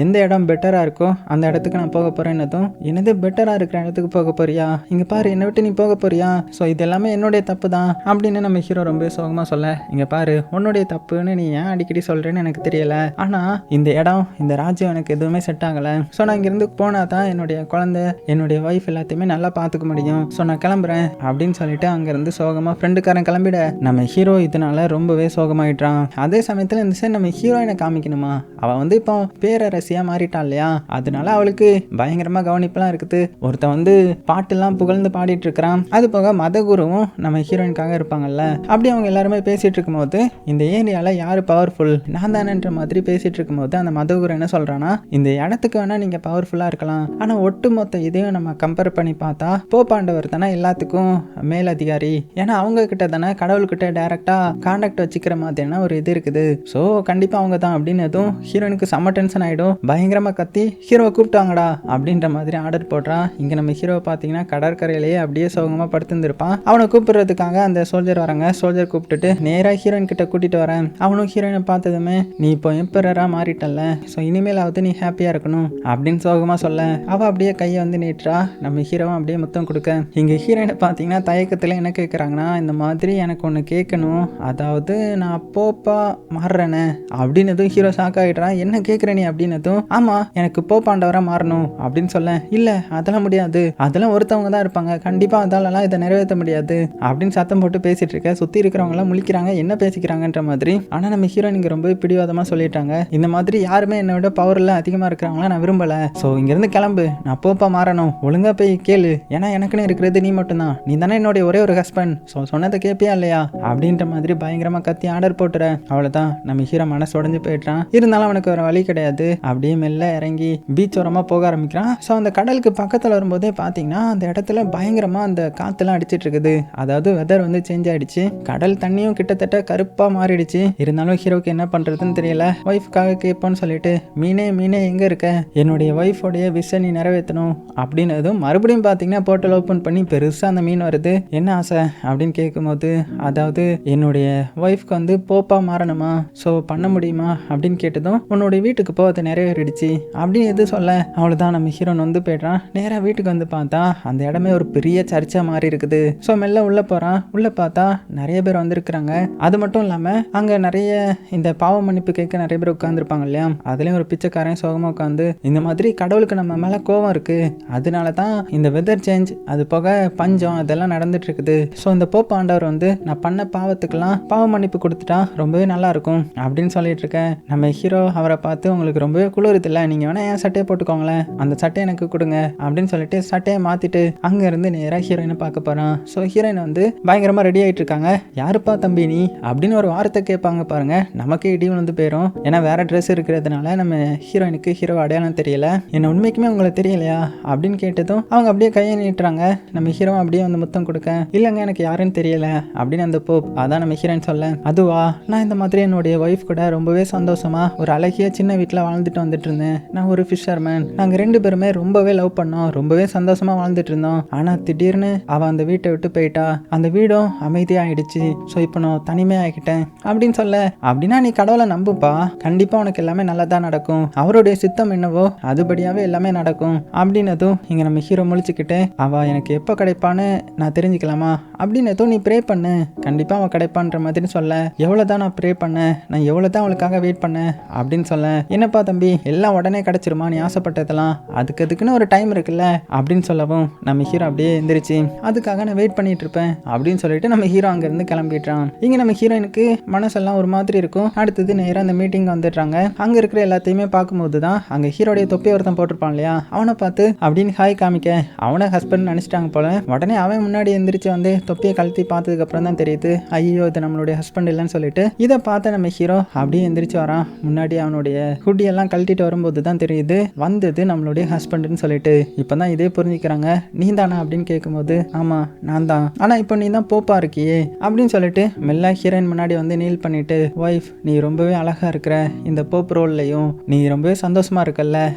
எந்த இடம் பெட்டரா இருக்கோ அந்த இடத்துக்கு நான் போக போறேன்னதும், என்னது பெட்டரா இருக்கிற இடத்துக்கு போக போறியா, இங்க பாரு என்னை விட்டு நீ போக போறியா, ஸோ இது எல்லாமே என்னுடைய தப்பு தான் அப்படின்னு நம்ம ஹீரோ ரொம்ப சோகமா சொல்ல, இங்க பாரு உன்னுடைய தப்புன்னு நீ ஏன் அடிக்கடி சொல்றேன்னு எனக்கு தெரியல, ஆனா இந்த இடம் இந்த ராஜ்யம் எனக்கு எதுவுமே செட் ஆகல, ஸோ நான் இங்கிருந்து போனா தான் என்னுடைய குழந்தை என்னுடைய ஒய்ஃப் எல்லாத்தையுமே நல்லா பார்த்துக்க முடியும், ஸோ நான் கிளம்புறேன் அப்படின்னு சொல்லிட்டு அங்கிருந்து சோகமா ஃப்ரெண்டுக்காரன் கிளம்பிட நம்ம ஹீரோ இதனால ரொம்பவே சோகமாயிட்டான். அதே சமயத்தில் இந்த சைடு நம்ம ஹீரோயினை காமிக்கணுமா, அவள் வந்து இப்போ பேரரசியா மாறிட்டா இல்லையா, அதனால அவளுக்கு பயங்கரமா கவனிப்பெல்லாம் இருக்குது. ஒருத்த வந்து பாட்டெல்லாம் புகழ்ந்து பாடிட்டு இருக்கிறான். அது போக மதகுருவும் நம்ம ஹீரோயினுக்காக இருப்பாங்கல்ல, அப்படி அவங்க எல்லாருமே பேசிட்டு இருக்கும்போது இந்த ஏரியால யாரு பவர்ஃபுல் நான் தானேன்ற மாதிரி பேசிட்டு இருக்கும்போது அந்த மதகுரு என்ன சொல்றான்னா, இந்த இடத்துக்கு வேணா நீங்க பவர்ஃபுல்லா இருக்கலாம், ஆனா ஒட்டுமொத்த இதையும் நம்ம கம்பேர் பண்ணி பார்த்தா போப்பாண்டவர் தானே எல்லாத்துக்கும் மேலதிகாரி, ஏன்னா அவங்க கிட்ட தானே கடவுள்கிட்ட டைரக்டா கான்டாக்ட் வச்சுக்கிற மாதிரியான ஒரு இது இருக்குது, ஸோ கண்டிப்பா அவங்க தான் அப்படின்னு எதுவும் ஹீரோயினுக்கு செம்ம டென்ஷன் ஆயிடும். பயங்கரமா கத்தி ஹீரோவை கூப்பிட்டாங்கடா அப்படின்ற மாதிரி ஆர்டர் போடுறான். இங்க நம்ம ஹீரோவை பார்த்தீங்கன்னா கடற்கரையிலேயே அப்படியே சோகமா படுத்துருப்பான். அவனை கூப்பிடுறதுக்காக அந்த சோல்ஜர் வராங்க. சோல்ஜர் கூப்பிட்டுட்டு நேராக ஹீரோயின் கிட்ட கூட்டிட்டு வரேன். அவனும் ஹீரோயினை பார்த்ததுமே, நீ இப்போ எம்பரரா மாறிட்டல்ல, ஸோ இனிமேலாவது நீ ஹாப்பியா இருக்கணும் அப்படின்னு சோகமா சொல்ல, அவ அப்படியே கையை வந்து நீட்டுறா. நம்ம ஹீரோவும் அப்படியே முத்தம் கொடுக்க, இங்க ஹீரோயினை பார்த்தீங்கன்னா தயக்கத்துல என்ன கேட்குறாங்கன்னா, இந்த மாதிரி எனக்கு ஒன்று கேட்கணும், அதாவது நான் போப்பா மாறுறேனே அப்படின்னதும் ஹீரோ ஷாக் ஆகிடுறான். என்ன கேட்குற நீ அப்படின்னதும், ஆமா எனக்கு போப்பாண்டவரா மாறணும் அப்படின்னு சொல்ல, இல்ல அதெல்லாம் முடியாது, அதெல்லாம் ஒருத்தவங்க தான் இருப்பாங்க, கண்டிப்பா அதெல்லாம் இதை நிறைவேற்ற முடியாது அப்படின்னு சத்தம் போட்டு பேசிட்டு இருக்க. சுத்தி இருக்கிறவங்க எல்லாம் முழிக்கிறாங்க, என்ன பேசிக்கிறாங்கன்ற மாதிரி. ஆனா நம்ம ஹீரோயின் இங்க ரொம்ப பிடிவாதமா சொல்லிட்டாங்க, இந்த மாதிரி யாருமே என்னை விட பவர்ல அதிகமா இருக்கிறவங்களா நான் விரும்பல, ஸோ இங்க இருந்து கிளம்பு, நான் போப்பா மாறணும், ஒழுங்கா போய் கேளு, ஏன்னா எனக்குன்னு இருக்கிறது நீ மட்டும்தான், நீ தானே என்னுடைய ஒரே ஒரு ஹஸ்பண்ட், ஸோ சொன்னதை கேட்பியா இல்லையா அப்படின்ற மாதிரி பயங்கரமா கத்தி ஆர்டர் போட்டுற. அவ்வளவுதான் நம்ம ஹீரோ மனசு உடஞ்சு போயிட்டான். இருந்தாலும் அவனுக்கு ஒரு வழி கிடையாது. அப்படியே மெல்ல இறங்கி பீச் ஓரமா போக ஆரம்பிக்கிறான். ஸோ அந்த கடலுக்கு பக்கத்தில் வரும்போதே பார்த்தீங்கன்னா அந்த இடத்துல பயங்கரமா அந்த காத்துலாம் அடிச்சிட்டு இருக்குது. அதாவது வெதர் வந்து சேஞ்ச் ஆயிடுச்சு. கடல் தண்ணியும் கிட்டத்தட்ட கருப்பா மாறிடுச்சு. இருந்தாலும் ஹீரோக்கு என்ன பண்றதுன்னு தெரியல. ஒய்ஃப்காக கேட்போன்னு சொல்லிட்டு, மீனே மீனே எங்க இருக்க, என்னுடைய ஒய்ஃபோடைய விஷ நீ நிறைவேற்றணும் அப்படின்னதும் மறுபடியும் பார்த்தீங்கன்னா போர்ட்டல் ஓப்பன் பண்ணி பெருசா அந்த மீன் வருது. என்ன ஆசை அப்படின்னு கேட்கும்போது, அதாவது என்னுடைய ஒய்ஃப்க்கு வந்து போப்பா மாறணுமா, ஸோ பண்ண முடியுமா அப்படின்னு கேட்டதும், உன்னுடைய வீட்டுக்கு போக நிறைவேறிடுச்சு அப்படின்னு எது சொல்ல, அவ்வளோதான் நம்ம ஹீரோன் வந்து போய்ட்றான். நேராக வீட்டுக்கு வந்து பார்த்தா அந்த இடமே ஒரு பெரிய சர்ச்சா மாறி இருக்குது. ஸோ மெல்ல உள்ள போகிறான். உள்ள பார்த்தா நிறைய பேர் வந்திருக்கிறாங்க. அது மட்டும் இல்லாமல் அங்கே நிறைய இந்த பாவ மன்னிப்பு கேட்க நிறைய பேர் உட்காந்துருப்பாங்க இல்லையா, அதுலேயும் ஒரு பிச்சைக்காரன் சோகமாக உட்காந்து, இந்த மாதிரி கடவுளுக்கு நம்ம மேலே கோவம் இருக்கு, அதனால தான் இந்த வெதர் சேஞ்ச் அது போக பஞ்சம் அதெல்லாம் நடந்துட்டு இருக்குது, ஸோ இந்த போப் ஆண்டவர் வந்து நான் பண்ண பாவத்துக்கெல்லாம் பாவ மன்னிப்பு கொடுத்துட்டா ரொம்பவே நல்லா இருக்கும் அப்படின்னு சொல்லிட்டு இருக்கேன். நம்ம ஹீரோ அவரை பார்த்து, உங்களுக்கு ரொம்பவே குளிருது இல்லை, நீங்கள் வேணா ஏன் சட்டையை போட்டுக்கோங்களேன், அந்த சட்டையை எனக்கு கொடுங்க அப்படின்னு சொல்லிட்டு சட்டையை மாற்றிட்டு அங்கேருந்து நேராக ஹீரோயினை பார்க்க போகிறான். ஸோ ஹீரோயின் வந்து பயங்கரமாக ரெடி ஆகிட்டு இருக்காங்க. யாருப்பா தம்பி நீ அப்படின்னு ஒரு வார்த்தை கேட்பாங்க பாருங்க, நமக்கே இடி வந்து போயிடும். ஏன்னா வேற ட்ரெஸ் இருக்கிறதுனால நம்ம ஹீரோயினுக்கு ஹீரோ அடையாளம் தெரியல. என்ன உண்மைக்குமே உங்களுக்கு தெரியலையா அப்படின்னு கேட்டதும் அவங்க அப்படியே கையை நீட்டுறாங்க. நம்ம ஹீரோ அப்படியே வந்து முத்தம் கொடுக்க, இல்லைங்க எனக்கு யாருன்னு தெரியல அப்படின்னு அந்த போப். அதான் நம்ம ஹீரோயின் சொல்ல, அதுவா நான் இந்த மாதிரி என்னுடைய ஒய்ஃப் கூட ரொம்பவே சந்தோஷமா ஒரு அழகிய சின்ன வீட்டில் வாழ்ந்துட்டு வந்துட்டு இருந்தேன். நான் ஒரு ஃபிஷர்மேன். நாங்கள் 2 பேருமே ரொம்பவே லவ் பண்ணோம், ரொம்பவே சந்தோஷமா வாழ்ந்துட்டு இருந்தோம். ஆனால் திடீர்னு அவள் அந்த வீட்டை விட்டு போயிட்டா. அந்த வீடும் அமைதியாகிடுச்சு. ஸோ இப்போ நான் தனிமையாகிட்டேன் அப்படின்னு சொல்ல, அப்படின்னா நீ கடவுளை நம்புப்பா, கண்டிப்பா உனக்கு எல்லாமே நல்லதா நடக்கும், அவருடைய சித்தம் என்னவோ அதுபடியாவே எல்லாமே நடக்கும் அப்படின்னதும் இங்க நம்ம ஹீரோ முழிச்சுக்கிட்டு, அவ எனக்கு எப்போ கிடைப்பான்னு நான் தெரிஞ்சுக்கலாமா அப்படின்னதும், நீ ப்ரே பண்ணு, கண்டிப்பா அவன் கிடைப்பான்ற மாதிரி சொல்ல, எவ்வளவுதான் நான் ப்ரே பண்ணேன், நான் எவ்வளவுதான் அவளுக்காக வெயிட் பண்ணேன் அப்படின்னு சொல்ல, என்னப்பா தம்பி எல்லாம் உடனே கிடைச்சிருமா நீ ஆசைப்பட்டதெல்லாம், அதுக்குன்னு ஒரு டைம் இருக்குல்ல அப்படின்னு சொல்லவும் நம்ம ஹீரோ அப்படியே எந்திரிச்சு, அதுக்காக நான் வெயிட் பண்ணிட்டு இருப்பேன் அப்படின்னு சொல்லிட்டு நம்ம ஹீரோ அங்கிருந்து கிளம்பிட்டான். இங்க நம்ம ஹீரோயினுக்கு மனசெல்லாம் ஒரு மாதிரி இருக்கும். அடுத்தது நேராக அந்த மீட்டிங் வந்துடுறாங்க. அங்க இருக்கிற எல்லாத்தையுமே பார்க்கும்போது தான் அங்க ஹீரோடைய தொப்பி ஒருத்தன் போட்டிருப்பான் இல்லையா, அவனை பார்த்து அப்படின்னு ஹாய் காமிக்க, அவனை ஹஸ்பண்ட் நினைச்சிட்டாங்க போல. உடனே அவன் முன்னாடி எந்திரிச்சு வந்து தொப்பியை கழட்டி பார்த்ததுக்கு அப்புறம் தான் தெரியுது, ஐயோ இது நம்மளுடைய ஹஸ்பண்ட் இல்லைன்னு சொல்லிட்டு. இதை பார்த்த நம்ம ஹீரோ அப்படியே எந்திரிச்சு வரான். முன்னாடி அவனுடைய ஹுட்டி எல்லாம் கழட்டிட்டு வரும்போது தான் தெரியுது வந்தது நம்மளுடைய ஹஸ்பண்ட்னு சொல்லிட்டு. இப்பதான் இதே புரிஞ்சுக்கிறாங்க. நீ தானா அப்படின்னு கேட்கும்போது, ஆமா நான் தான், ஆனா இப்போ நீ தான் போப்பா இருக்கியே அப்படின்னு சொல்லிட்டு மெல்ல ஹீரோயின் முன்னாடி வந்து நீல் பண்ணிட்டு, ஒய்ஃப் நீ ரொம்பவே அழகா இருக்கிற, இந்த போப் ரோல்லையும் நீ ரொம்பவே சந்தோஷமா இருக்கல்ல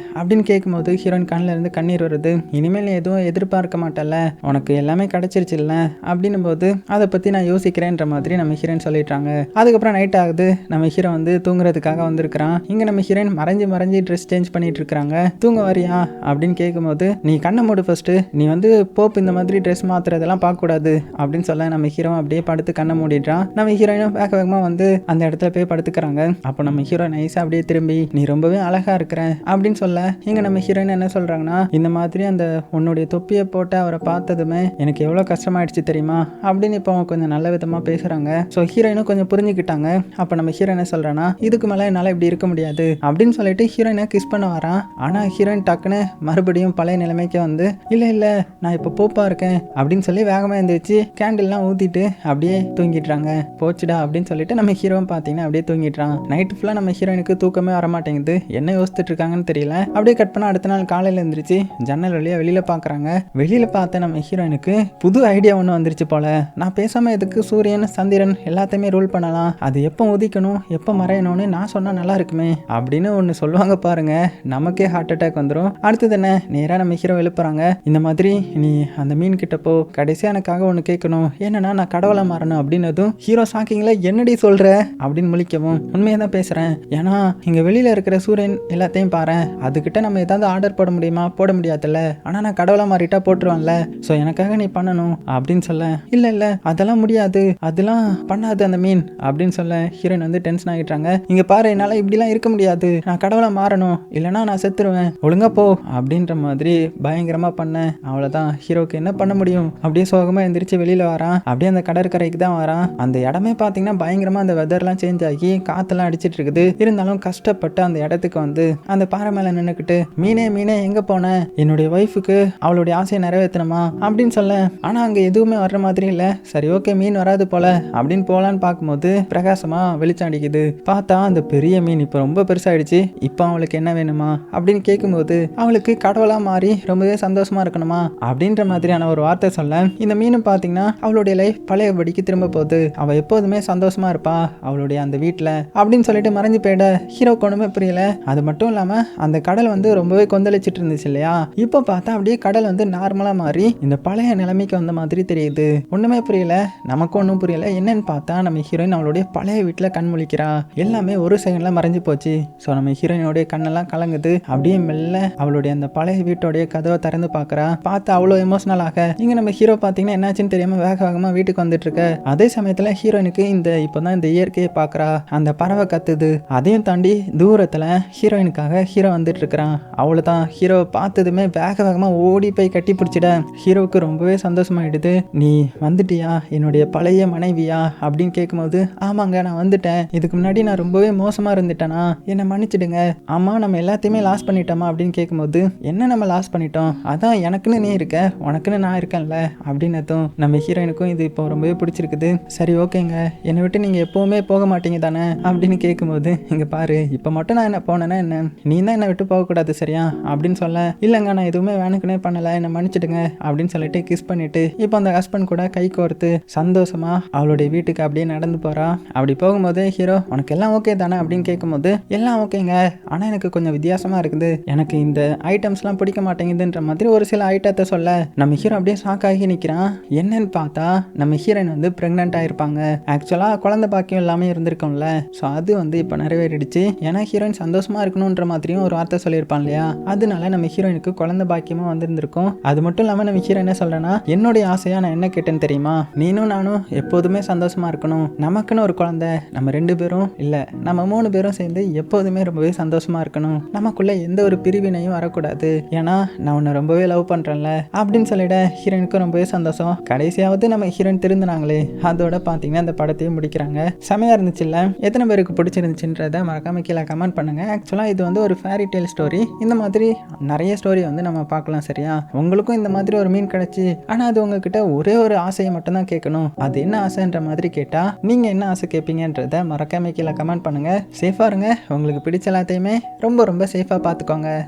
அப்படின்னு கேட்கும்போது ஹீரோயின் கண்ணில் இருந்து கண்ணீர் வருது. இனிமேல் நீ எதுவும் எதிர்பார்க்க மாட்டல, உனக்கு எல்லாமே கிடைச்சிருச்சு இல்ல அப்படின்னு அப்படின்னும் போது அதை பற்றி நான் யோசிக்கிறேன்ற மாதிரி நம்ம ஹீரோயின் சொல்லிட்டாங்க. அதுக்கப்புறம் நைட் ஆகுது. நம்ம ஹீரோ வந்து தூங்குறதுக்காக வந்திருக்கிறான். இங்கே நம்ம ஹீரோயின் மறைஞ்சு ட்ரெஸ் சேஞ்ச் பண்ணிட்டு இருக்கிறாங்க. தூங்க வரியா அப்படின்னு கேட்கும்போது, நீ கண்ணை மூடு ஃபர்ஸ்ட், நீ வந்து போப் இந்த மாதிரி ட்ரெஸ் மாத்துறதெல்லாம் பார்க்கக்கூடாது அப்படின்னு சொல்ல நம்ம ஹீரோ அப்படியே படுத்து கண்ணை மூடிடுறான். நம்ம ஹீரோயினும் வேகமாக வந்து அந்த இடத்துல போய் படுத்துக்கிறாங்க. அப்போ நம்ம ஹீரோ நைஸாக அப்படியே திரும்பி, நீ ரொம்பவே அழகா இருக்கிற அப்படின்னு சொல்ல, இங்கே நம்ம ஹீரோயின் என்ன சொல்றாங்கன்னா, இந்த மாதிரி அந்த உன்னுடைய தொப்பியை போட்டு அவரை பார்த்ததுமே எனக்கு எவ்வளோ கஷ்டமாயிடுச்சு தெரியுமா அப்படின்னு இப்போ அவங்க கொஞ்சம் நல்ல விதமாக பேசுறாங்க. ஸோ ஹீரோயினும் கொஞ்சம் புரிஞ்சுக்கிட்டாங்க. அப்போ நம்ம ஹீரோ என்ன சொல்றான்னா, இதுக்கு மேலே என்னால் இப்படி இருக்க முடியாது அப்படின்னு சொல்லிட்டு ஹீரோயினை கிஸ் பண்ண வரான். ஆனால் ஹீரோயின் டக்குன்னு மறுபடியும் பழைய நிலைமைக்கு வந்து, இல்லை நான் இப்போ போப்பா இருக்கேன் அப்படின்னு சொல்லி வேகமாக எழுந்திரிச்சு கேண்டில்லாம் ஊற்றிட்டு அப்படியே தூங்கிடுறாங்க. போச்சுடா அப்படின்னு சொல்லிட்டு நம்ம ஹீரோவும் பார்த்தீங்கன்னா அப்படியே தூங்கிடுறான். நைட்டு ஃபுல்லாக நம்ம ஹீரோயினுக்கு தூக்கமே வரமாட்டேங்குது. என்ன யோசிச்சுட்டு இருக்காங்கன்னு தெரியல. அப்படியே கட் பண்ண அடுத்த நாள் காலையில் எழுந்திரிச்சு ஜன்னல் வழியாக வெளியில் பார்க்குறாங்க. வெளியில் பார்த்த நம்ம ஹீரோயினுக்கு புது ஐடியா ஒன்று வந்துருச்சு போல. நான் பேசாமல் எதுக்கு சூரியன் சந்திரன் எல்லாத்தையுமே ரூல் பண்ணலாம், அது எப்போ உதிக்கணும் எப்போ மறையணும்னு நான் சொன்னால் நல்லா இருக்குமே அப்படின்னு ஒன்று சொல்லுவாங்க பாருங்க. நமக்கே ஹார்ட் அட்டாக் வந்துடும். அடுத்தது என்ன, நேராக நம்ம ஹீரோ எழுப்புறாங்க. இந்த மாதிரி நீ அந்த மீன் கிட்ட போ, கடைசியாக எனக்காக ஒன்று கேட்கணும், என்னன்னா நான் கடவுளை மாறணும் அப்படின்னதும் ஹீரோ ஷாக்கிங்ல என்னடி சொல்ற அப்படின்னு முழிக்கவும், உண்மையை தான் பேசுகிறேன், ஏன்னா இங்கே வெளியில் இருக்கிற சூரியன் எல்லாத்தையும் பாரு, அதுக்கிட்ட நம்ம ஏதாவது ஆர்டர் போட முடியுமா, போட முடியாதுல்ல, ஆனால் நான் கடவுளை மாறிட்டா போட்டுருவான்ல, ஸோ எனக்காக நீ பண்ணணும் அப்படின்னு சொல்ல, இல்லை அதெல்லாம் முடியாது, அதெல்லாம் பண்ணாது அந்த மீன் அப்படின்னு சொல்ல ஹீரோயின் வந்து டென்ஷன் ஆகிட்டாங்க. இங்கே பாரு, என்னால் இப்படிலாம் இருக்க முடியாது, நான் கடவுளை மாறணும், இல்லைனா நான் செத்துருவேன், ஒழுங்கா போ அப்படின்ற மாதிரி பயங்கரமாக பண்ணேன். அவ்வளோதான், ஹீரோக்கு என்ன பண்ண முடியும், அப்படியே சோகமாக எந்திரிச்சு வெளியில் வரான். அப்படியே அந்த கடற்கரைக்கு தான் வரான். அந்த இடமே பார்த்தீங்கன்னா பயங்கரமாக அந்த வெதர்லாம் சேஞ்ச் ஆகி காற்றெல்லாம் அடிச்சிட்டு இருக்குது. இருந்தாலும் கஷ்டப்பட்டு அந்த இடத்துக்கு வந்து அந்த பாறை மேலே நின்றுக்கிட்டு, மீனே எங்கே போன, என்னுடைய ஒய்ஃபுக்கு அவளுடைய ஆசையை நிறைவேற்றணுமா அப்படின்னு சொல்ல, ஆனால் அங்கே எதுவுமே வர்ற மாதிரி இல்லை. சரி ஓகே, மீன் வராது போல அப்படின்னு போகலான்னு பார்க்கும்போது பிரகாசமா வெளிச்சம் அடிக்குது. பார்த்தா அந்த பெரிய மீன் இப்போ ரொம்ப பெருசாயிடுச்சு. இப்போ அவளுக்கு என்ன வேணுமா அப்படின்னு கேட்கும்போது, அவளுக்கு கடவுளா மாறி ரொம்பவே சந்தோஷமா இருக்கணுமா அப்படின்ற மாதிரியான ஒரு வார்த்தை சொல்ல, இந்த மீனும் பார்த்தீங்கன்னா அவளுடைய லைஃப் பழையபடிக்கு திரும்ப போகுது. அவள் எப்போதுமே சந்தோஷமா இருப்பா அவளுடைய அந்த வீட்டில் அப்படின்னு சொல்லிட்டு மறைஞ்சு போயிட ஹீரோக்கு ஒன்றுமே புரியல. அது மட்டும் இல்லாமல் அந்த கடல் வந்து ரொம்பவே கொந்தளிச்சிட்டு இருந்துச்சு இல்லையா, இப்போ பார்த்தா அப்படியே கடல் வந்து நார்மலாக மாறி இந்த பழைய நிலைமைக்கு வந்த மாதிரி தெரியுது. ஒன்றுமே புரியல, நமக்கு ஒன்றும் புரியல. என்னன்னு பார்த்தா நம்ம ஹீரோயின் அவளுடைய பழைய வீட்டில் கண் முழிக்கிறா. எல்லாமே ஒரு செகண்ட்ல மறைஞ்சு போச்சு. ஸோ நம்ம ஹீரோயினுடைய கண்ணெல்லாம் கலங்குது. அப்படியே மெல்ல அவளுடைய அந்த பழைய வீட்டோடைய கதவை திறந்து பார்க்குறா. பார்த்து அவ்வளோ எமோஷனல் ஆக இங்கே நம்ம ஹீரோ பார்த்தீங்கன்னா என்னாச்சுன்னு தெரியாமல் வேகமாக வீட்டுக்கு வந்துட்டு இருக்க. அதே சமயத்தில் ஹீரோயினுக்கு இப்போதான் இந்த இயற்கையை பார்க்குறா. அந்த பறவை கத்துது. அதையும் தாண்டி தூரத்தில் ஹீரோயினுக்காக ஹீரோ வந்துட்டு இருக்கிறான். அவ்வளோதான், ஹீரோ பார்த்ததுமே வேகமாக ஓடி போய் கட்டி பிடிச்சிட ஹீரோவுக்கு ரொம்பவே சந்தோஷமாயிடுது. நீ வந்துட்டியா, என்னுடைய பழைய மனைவியா அப்படின்னு கேட்கும்போது, ஆமாங்க நான் வந்துட்டேன், இதுக்கு முன்னாடி நான் ரொம்பவே மோசமாக இருந்துட்டேனா, என்னை மன்னிச்சிடுங்க. ஆமாம், நம்ம எல்லாத்தையுமே லாஸ் பண்ணிட்டோமா அப்படின்னு கேட்கும்போது, என்ன நம்ம லாஸ் பண்ணிட்டோம், அதான் எனக்குன்னு நீ இருக்க, உனக்குன்னு நான் இருக்கேன்ல அப்படின்னதும் நம்ம ஹீரோயினுக்கும் இது இப்போ ரொம்பவே பிடிச்சிருக்குது. சரி ஓகேங்க, என்னை விட்டு நீங்கள் எப்போவுமே போக மாட்டீங்க தானே அப்படின்னு கேட்கும்போது, இங்கே பாரு, இப்போ மட்டும் நான் என்ன போனேன்னா என்ன, நீ தான் என்னை விட்டு போகக்கூடாது சரியா அப்படின்னு சொல்ல, இல்லைங்க நான் எதுவுமே வேணுக்குனே பண்ணலை, என்னை மன்னிச்சிடுங்க அப்படின்னு சொல்லிட்டு கிஸ் பண்ணிட்டு இப்போ அந்த ஹஸ்பண்ட் கூட கை கோர்த்து சந்தோஷமா அவளுடைய வீட்டுக்கு அப்படியே நடந்து போறா. அப்படி போகும்போது ஹீரோ, உனக்கு எல்லாம் ஓகே தானே அப்படின்னு கேட்கும்போது, எல்லாம் ஓகேங்க, ஆனால் எனக்கு கொஞ்சம் வித்தியாசமா இருக்குது, எனக்கு இந்த ஐட்டம்ஸ்லாம் பிடிக்க மாட்டேங்குதுன்ற மாதிரி ஒரு சில ஐட்டத்தை சொல்ல நம்ம ஹீரோ அப்படியே ஷாக் ஆகி நிற்கிறான். என்னன்னு பார்த்தா நம்ம ஹீரோயின் வந்து பிரெக்னென்ட் ஆயிருப்பாங்க. ஆக்சுவலாக குழந்தை பாக்கியம் எல்லாமே இருந்திருக்கும்ல, ஸோ அது வந்து இப்போ நிறைவேறிடுச்சு. ஏன்னா ஹீரோயின் சந்தோஷமா இருக்கணுன்ற மாதிரியும் ஒரு வார்த்தை சொல்லியிருப்பான் இல்லையா, அதனால நம்ம ஹீரோயினுக்கு குழந்தை பாக்கியமாக வந்திருந்திருக்கும். அது மட்டும் இல்லாமல் நம்ம ஹீரோ என்ன சொல்றேன்னா, என்னுடைய ஆசையா நான் என்ன கேட்டேன்னு தெரியுமா, நீனும் நானும் எப்போதுமே சந்தோஷமா இருக்கணும், நமக்குன்னு ஒரு குழந்தை, நம்ம 2 பேரும் இல்லை நம்ம 3 பேரும் சேர்ந்து எப்போதுமே ரொம்பவே சந்தோஷமா இருக்கணும், நமக்குள்ள எந்த ஒரு பிரிவினையும் வரக்கூடாது, ஏன்னா நான் உன்னை ரொம்பவே லவ் பண்றேன்ல அப்படின்னு சொல்லிட ஹீரோயினுக்கு ரொம்பவே சந்தோஷம். கடைசியாவது நம்ம ஹீரோயின் திருந்தினாங்களே, அதோட பார்த்தீங்கன்னா அந்த படத்தையும் முடிக்கிறாங்க. செமையா இருந்துச்சுல்ல. எத்தனை பேருக்கு பிடிச்சிருந்துச்சுன்றதை மறக்காம கீழே கமெண்ட் பண்ணுங்க. ஆக்சுவலாக இது வந்து ஒரு ஃபேரி டெய்ல் ஸ்டோரி. இந்த மாதிரி நிறைய ஸ்டோரி வந்து நம்ம பார்க்கலாம் சரியா. உங்களுக்கும் இந்த மாதிரி ஒரு மீன் கிடைச்சி, ஆனால் அது உங்ககிட்ட ஒரே ஒரு ஆசையை மட்டும் தான் கேட்கணும், அது என்ன ஆசைன்ற மாதிரி கேட்டா நீங்க என்ன ஆசை கேட்பீங்கன்றத மறக்காம கீழே கமெண்ட் பண்ணுங்க. சேஃபா இருங்க, உங்களுக்கு பிடிச்ச எல்லாத்தையுமே ரொம்ப ரொம்ப சேஃபா பார்த்துக்கோங்க.